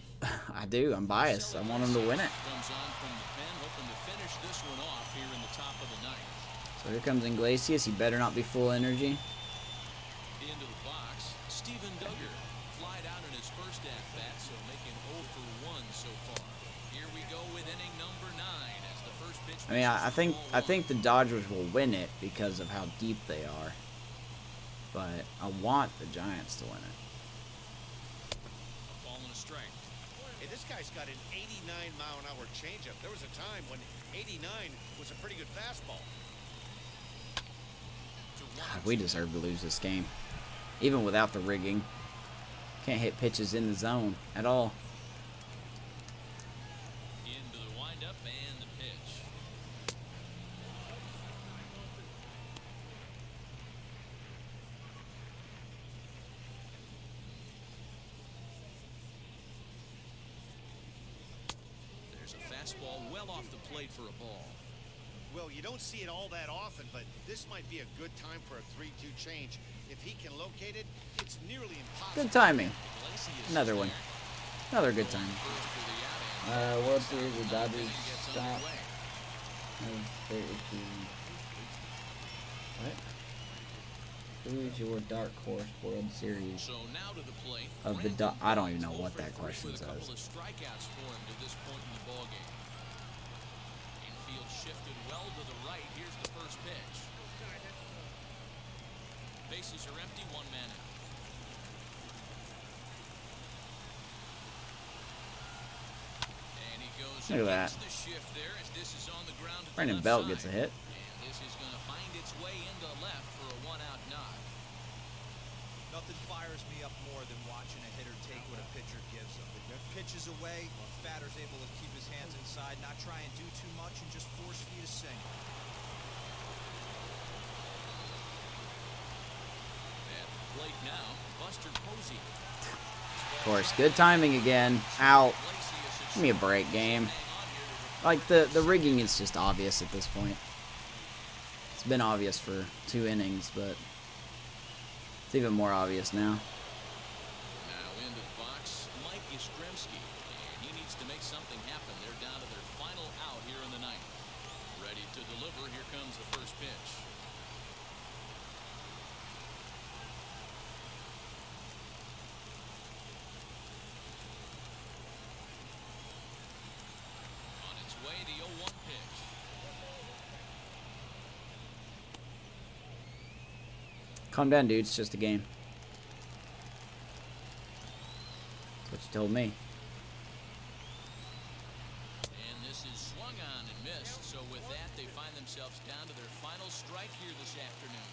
I do. I'm biased. I want them to win it. So here comes Iglesias. He better not be full energy. Into the box, Steven Duggar flied out in his first at-bat, so making 0 for 1 so far. Here we go with inning number 9 as the first pitch. I mean, I think the Dodgers will win it because of how deep they are. But I want the Giants to win it. Ball and a strike. Hey, this guy's got an 89-mile-an-hour changeup. There was a time when 89 was a pretty good fastball. God, we deserve to lose this game. Even without the rigging. Can't hit pitches in the zone at all. Into the windup and the pitch. There's a fastball well off the plate for a ball. Well, you don't see it all that often, but this might be a good time for a 3-2 change. If he can locate it, it's nearly impossible. Good timing. Another one. Another good timing. World Series, the Dodgers stop. What? Who is your dark horse World Series So now to the plate. of the I don't even know what that question with a couple of says. strikeouts for him to this point in the ballgame. Infield shifted well to the right. Here's the first pitch. Bases are empty, 1 man out. And he goes Look at that. against the shift there as this is on the ground to the Brandon left Belt side. gets a hit. And this is going to find its way into left for a 1-out knock. Nothing fires me up more than watching a hitter take what a pitcher gives him. Pitches away, batter's able to keep his hands inside, not try and do too much, and just force feed a single. At the plate now, Buster Posey. Of course, good timing again. Out. Give me a break, game. Like, the rigging is just obvious at this point. It's been obvious for 2 innings, but it's even more obvious now. Now into the box, Mike Yastrzemski, and he needs to make something happen. They're down to their final out here in the 9th. Ready to deliver. Here comes the first pitch. On its way, the 0-1 pitch. Calm down, dude. It's just a game. That's what you told me. And this is swung on and missed. So with that, they find themselves down to their final strike here this afternoon.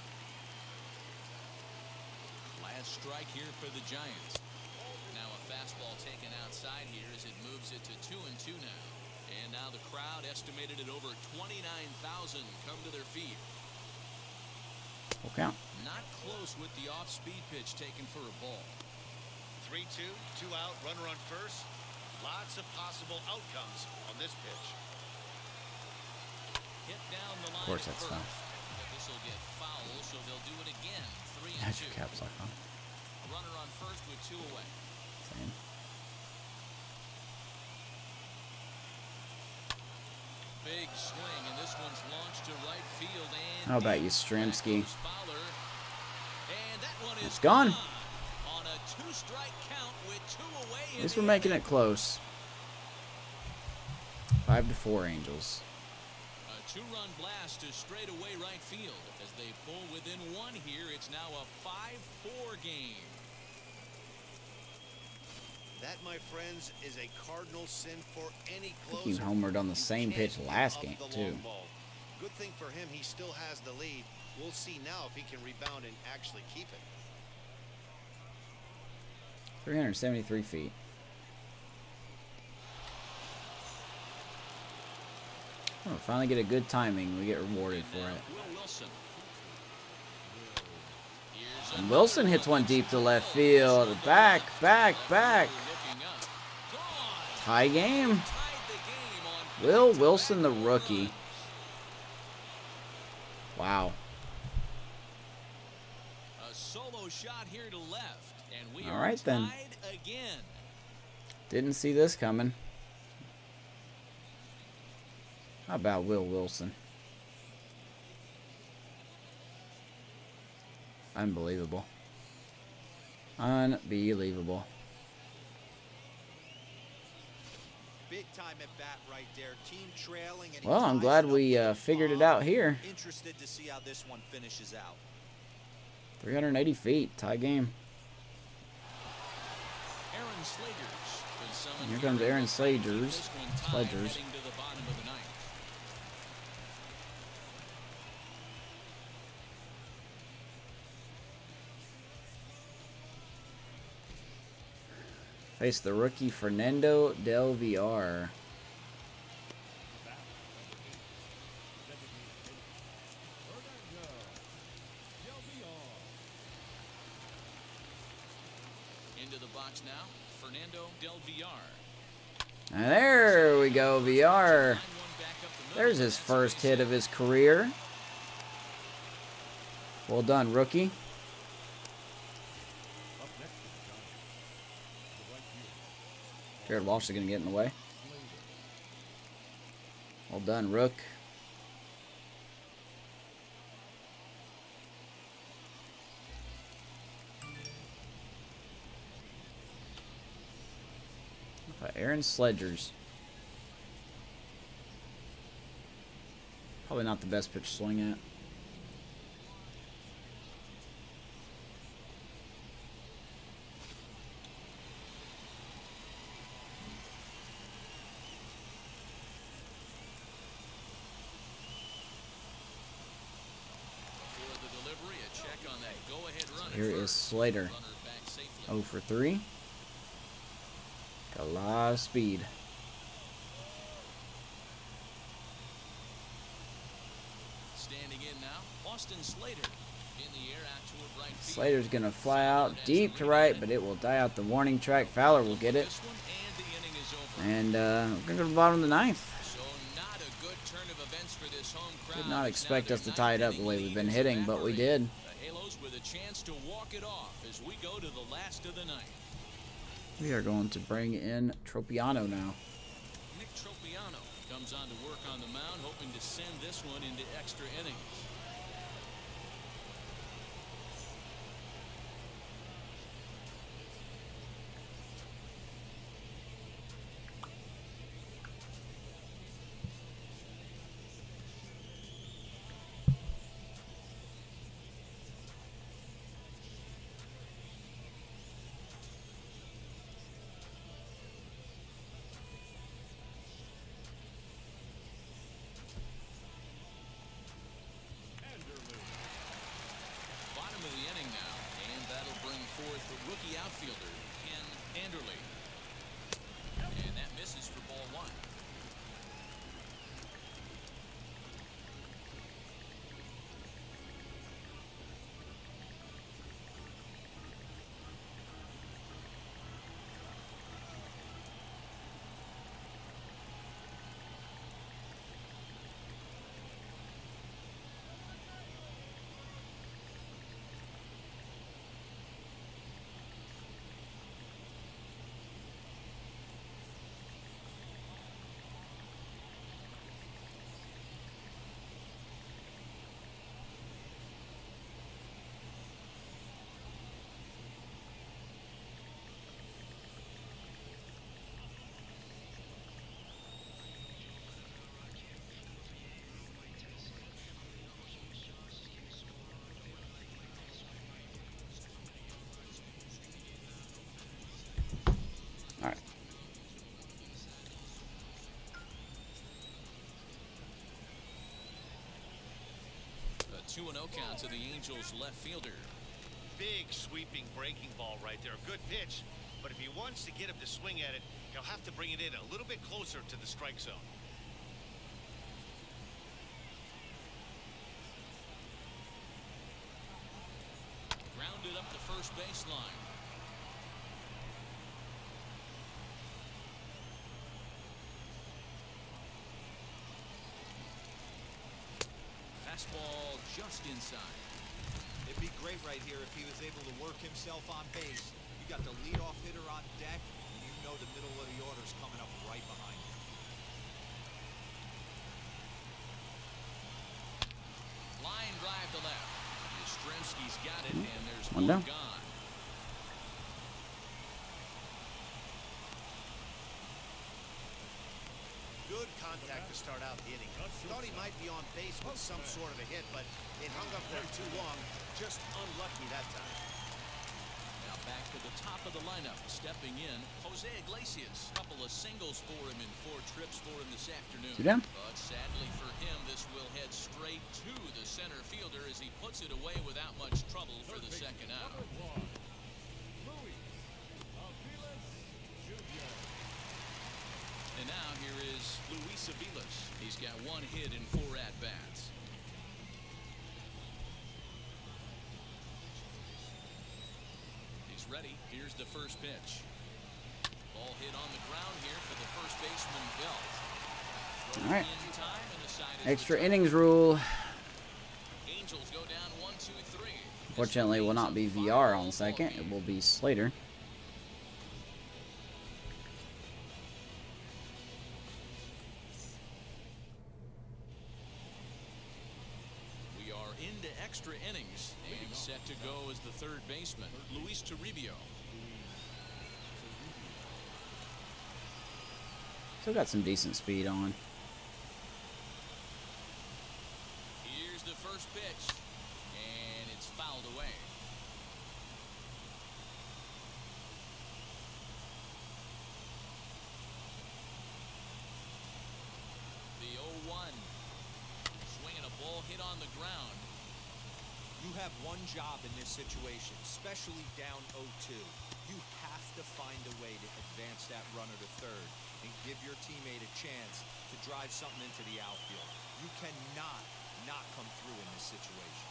Last strike here for the Giants. Now a fastball taken outside here as it moves it to 2-2 now. And now the crowd, estimated at over 29,000, come to their feet. Full count. Not close with the off-speed pitch taken for a ball. 3-2, 2 out, runner on first. Lots of possible outcomes on this pitch. Hit down the line. Of course, that's first. foul. This will get foul, so they'll do it again. 3-2. That's your caps lock on. A runner on first with 2 away. Same. Big swing, and this one's launched to right field. And How about you, deep. Stramsky? Back goes Fowler. And that one is It's gone. On a 2-strike count with 2 away. At least we're making it close. 5-4 Angels. A 2-run blast to straightaway right field. As they pull within 1 here, it's now a 5-4 game. That, my friends, is a cardinal sin for any I closer. think he homered on the same Can't pitch give last up game, the too. long ball. Good thing for him, he still has the lead. We'll see now if he can rebound and actually keep it. 373 feet. Oh, finally get a good timing. We get rewarded for it. Will Wilson. And Wilson hits one deep to left field. Back. Looking up. Gone. Tie game. Tied the game on Will Wilson, the rookie. Wow. a solo shot here to left, and we All are right, then. tied again. Didn't see this coming. How about Will Wilson? Unbelievable. Unbelievable. Big time at bat right there. Team trailing. And he Well, I'm ties glad it up we with a figured it bomb. out here. Interested to see how this one finishes out. 380 feet. Tie game. Aaron Slegers been summoned Here comes in Aaron the fight. Slegers. This one tied Slegers. heading to the bottom of the ninth. Face the rookie Fernando Del Villar. Into the box now, Fernando Del Villar. And there we go, Villar. Line one back up the middle. There's his That's first base hit of his career. Well done, rookie. Up next to the Giants. The right fielder. Jared Walsh is going to get in the way. Well done, Rook. Aaron Sledgers. Probably not the best pitch to swing at. For the delivery, a check on that go-ahead run. at Here is first. Slater. Runner back safely. 0 for 3. Got a lot of speed. Standing in now, Austin Slater in the air out toward right field. Slater's going to fly out deep to right, but it will die out the warning track. Fowler will get it. This one, and the inning is over. And we're going to go to the bottom of the ninth. So not a good turn of events for this home crowd. Did not It's expect now us to their tie it up ninth the way inning we've been lead hitting, is but we evaporated. did. The Halos with a chance to walk it off as we go to the last of the ninth. We are going to bring in Tropiano now. Nick Tropiano comes on to work on the mound, hoping to send this one into extra innings. Bottom of the inning now, and that'll bring forth the rookie outfielder, Ken Anderle. And that misses for ball one. All right. A 2-0 count to the Angels left fielder. Big sweeping breaking ball right there. Good pitch. But if he wants to get him to swing at it, he'll have to bring it in a little bit closer to the strike zone. Grounded up the first baseline. Fastball just inside. It'd be great right here if he was able to work himself on base. You got the leadoff hitter on deck, and you know the middle of the order's coming up right behind you. Line drive to left. Yastrzemski's got it, and there's One one down. gone. Good contact to start out the inning. Thought he might be on base with some sort of a hit, but it hung up there too long. Just unlucky that time. Now back to the top of the lineup. Stepping in, Jose Iglesias. Couple of singles for him in 4 trips for him this afternoon. 2 down. But sadly for him, this will head straight to the center fielder as he puts it away without much trouble for the second out. And now here is Luis Aviles. He's got 1 hit in 4 at-bats. He's ready. Here's the first pitch. Ball hit on the ground here for the first baseman, Belt. All right. In time, and the side is Extra returned. innings rule. Angels go down 1-2-3. Fortunately, it will not be VR on second. It will be Slater. We are into extra innings and set to go as the third baseman, Luis Toribio. Still got some decent speed on. Here's the first pitch, and it's fouled away. The 0-1. Swinging a ball hit on the ground. You have one job in this situation, especially down 0-2. You have to find a way to advance that runner to third and give your teammate a chance to drive something into the outfield. You cannot not come through in this situation.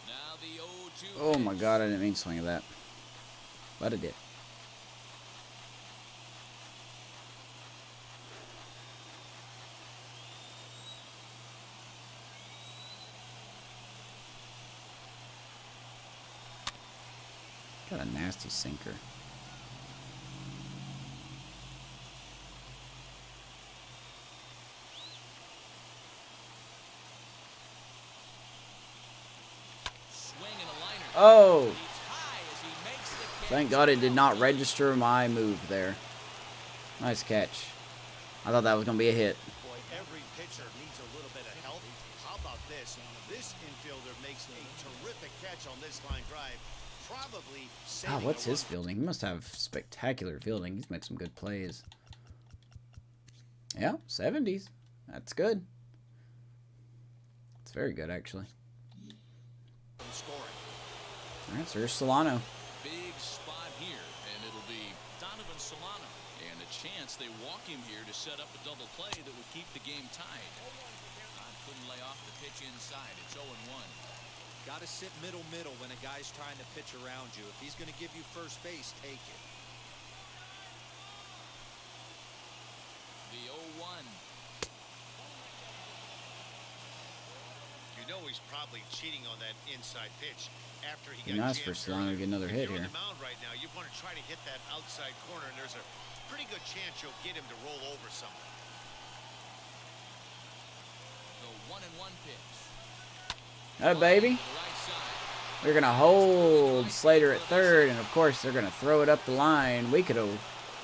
Now the 0-2. Oh my pitch. God, I didn't mean to swing at that. But it did. Got a nasty sinker. Swing and a liner. Oh! He's high as he makes the catch. Thank God it did not register my move there. Nice catch. I thought that was going to be a hit. Boy, every pitcher needs a little bit of help. How about this? This infielder makes a terrific catch on this line drive. Probably Ah, saving what's a his run. fielding? He must have spectacular fielding. He's made some good plays. Yeah, 70s. That's good. It's very good, actually. Scoring. All right, so here's Solano. Big spot here, and it'll be Donovan Solano. And a chance they walk him here to set up a double play that would keep the game tied. Couldn't lay off the pitch inside. It's 0-1. Got to sit middle when a guy's trying to pitch around you. If he's going to give you first base, take it. The 0-1. You know he's probably cheating on that inside pitch after he Be got nice for jammed Solano to earlier. get another If hit you're here. on the mound right now, you want to try to hit that outside corner, and there's a pretty good chance you'll get him to roll over something. The 1-1 pitch. Oh, baby. To the right side. They're going to hold Slater at third, and of course they're going to throw it up the line. We could have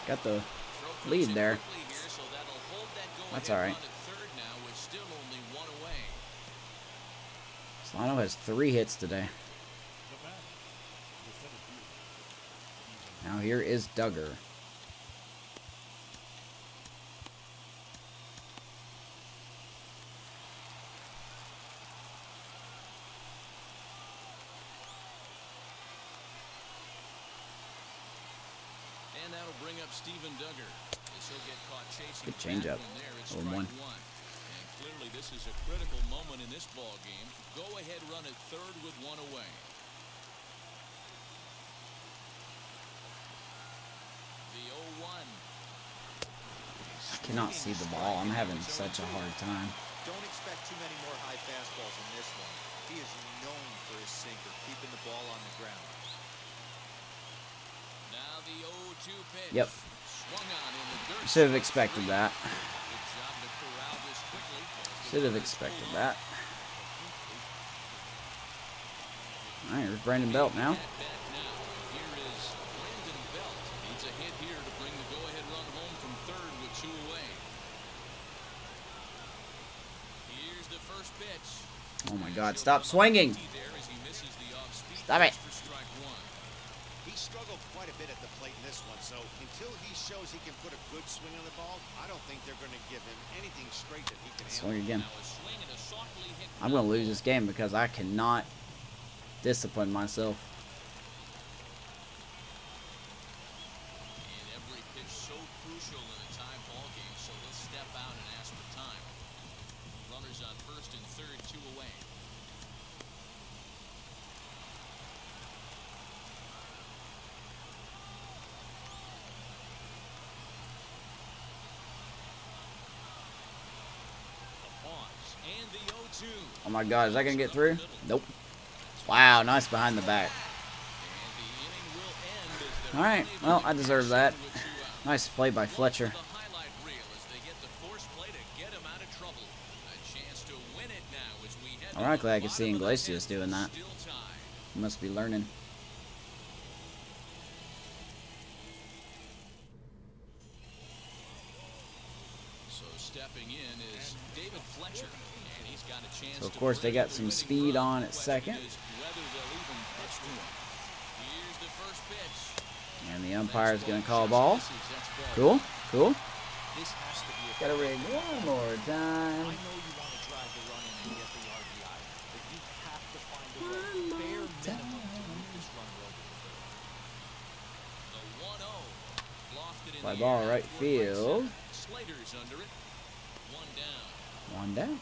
got the Throw lead comes in there. quickly here, so that'll hold that go-ahead That's all right. run at third now, with still only 1 away. Solano has 3 hits today. The batter, the center fielder, Now here is Duggar. And that'll bring up Steven Duggar. This will get caught chasing. Good changeup. It's 0-1. strike one. And clearly this is a critical moment in this ball game. Go ahead run at third with one away. The 0-1. I cannot see the ball. I'm having such a hard time. Don't expect too many more high fastballs in this one. He is known for his sinker, keeping the ball on the ground. Now the 0-2 pitch. Yep. Swung on in the dirt. Should have expected that. Good job to corral this quickly. Should have expected that. All right, here's Brandon Belt now. Here is Brandon Belt. Needs a hit here to bring the go-ahead run home from third with two away. Here's the first pitch. Oh my God! Stop swinging! Stop it! He struggled quite a bit at the plate in this one, so until he shows he can put a good swing on the ball, I don't think they're going to give him anything straight that he can handle. Swing again. I'm going to lose this game because I cannot discipline myself. And every pitch so crucial in a tie ball game, so he'll step out and ask for time. Runners on first and third, two away. And the 0-2. Oh my God, is that going to get through? Nope. Wow, nice behind the back. All right, well, I deserve that. Nice play by Fletcher. All right, glad I could see Iglesias doing that. He must be learning. So stepping in is David Fletcher, and he's got a chance. So of course they got some speed on at second. And the umpire is going to call a ball. Cool, cool. Got to ring one more time. Fly ball right field. Slater's under it. One down. One down.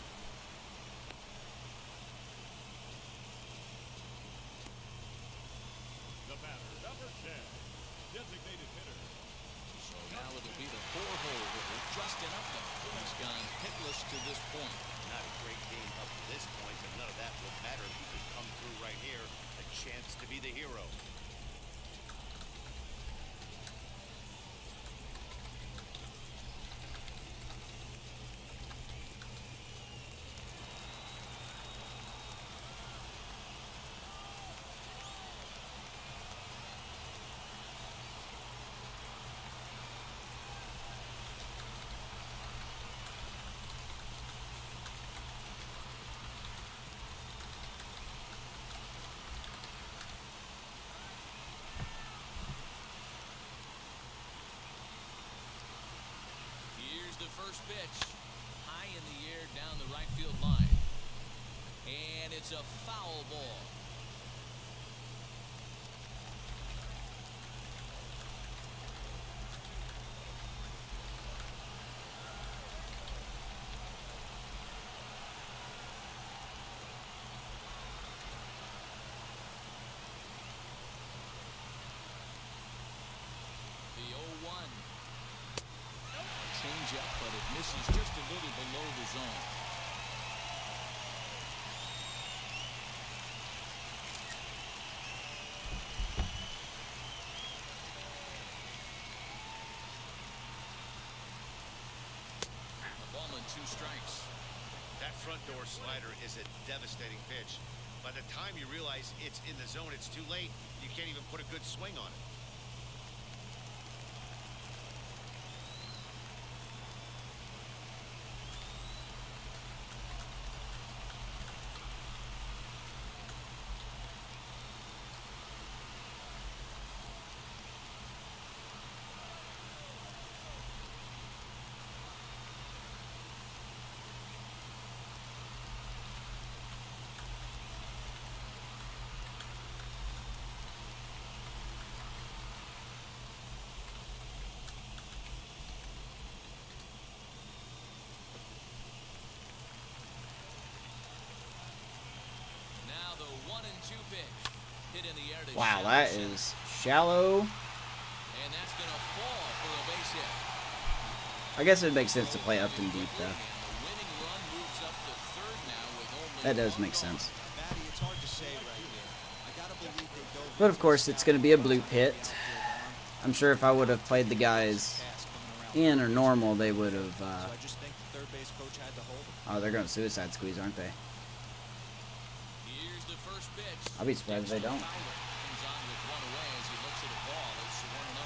The batter, number 10, designated hitter. So now it'll be the four-hole hitter, Justin Upton. He's gone hitless to this point. Not a great game up to this point, but none of that will matter. He could come through right here. A chance to be the hero. Here's the first pitch. High in the air down the right field line. And it's a foul ball. The 0-1. Change up, but it misses just a little below the zone. A ball and two strikes. That front door slider is a devastating pitch. By the time you realize it's in the zone, it's too late. You can't even put a good swing on it. wanted a Wow, shallow that center. is shallow. And that's going to fall for a base hit. I guess it makes sense to play up and deep, though. And the winning run moves up to third now with only That does one make gone. sense. Matty, it's hard to say right here. I gotta believe they dove But of into course, the it's sky going to be a and blue found pit. the outfield arm. I'm sure if I would have played the guys Pass coming around in or normal, they would have. So I just think the third base coach had to hold him. Oh, they're going to suicide squeeze, aren't they? Here's the first pitch. I'll be surprised if they don't. Fowler comes on with one away as he looks at a ball. It's 1-0.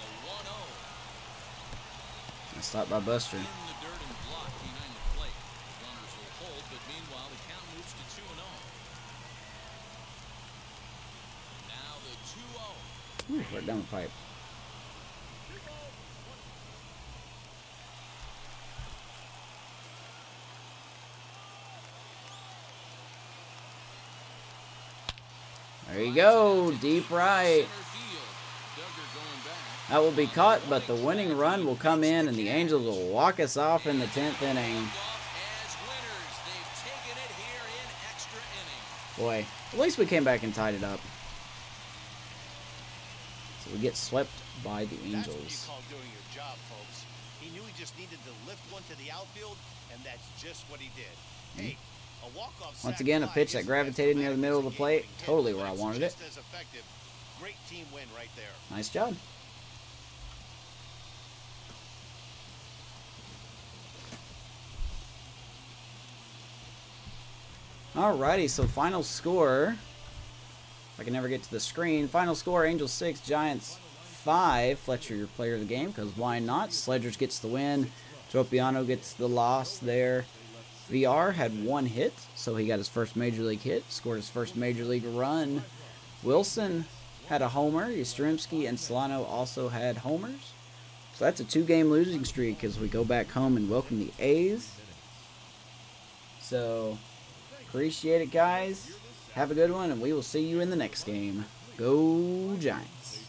A 1-0. Nice stop by Buster. In the dirt and blocked behind the plate. Runners will hold, but meanwhile the count moves to 2-0. Now the 2-0. Ooh, right down the pipe. There you go, deep right. Center field. Duggar going back. That will be caught, but the winning run will come in, and the Angels will walk us off in the 10th inning. Off as winners. They've taken it here in extra innings. Boy, at least we came back and tied it up. So we get swept by the That's what you Angels. call doing your job, folks. He knew he just needed to lift one to the outfield, and that's just what he did. Hey, a walk-off Once sac again, a fly pitch that isn't gravitated as near the dramatic middle as of a the plate. game-winning hit, Totally but where I it's wanted it. just as effective. Great team win right there. Nice job. Alrighty, so final score. If I can never get to the screen. Final score, Angels 6, Giants 5. Fletcher, your player of the game, because why not? Sledgers gets the win. Tropiano gets the loss there. VR had one hit, so he got his first Major League hit. Scored his first Major League run. Wilson had a homer. Yastrzemski and Solano also had homers. So that's a 2-game losing streak as we go back home and welcome the A's. So, appreciate it, guys. Have a good one, and we will see you in the next game. Go Giants.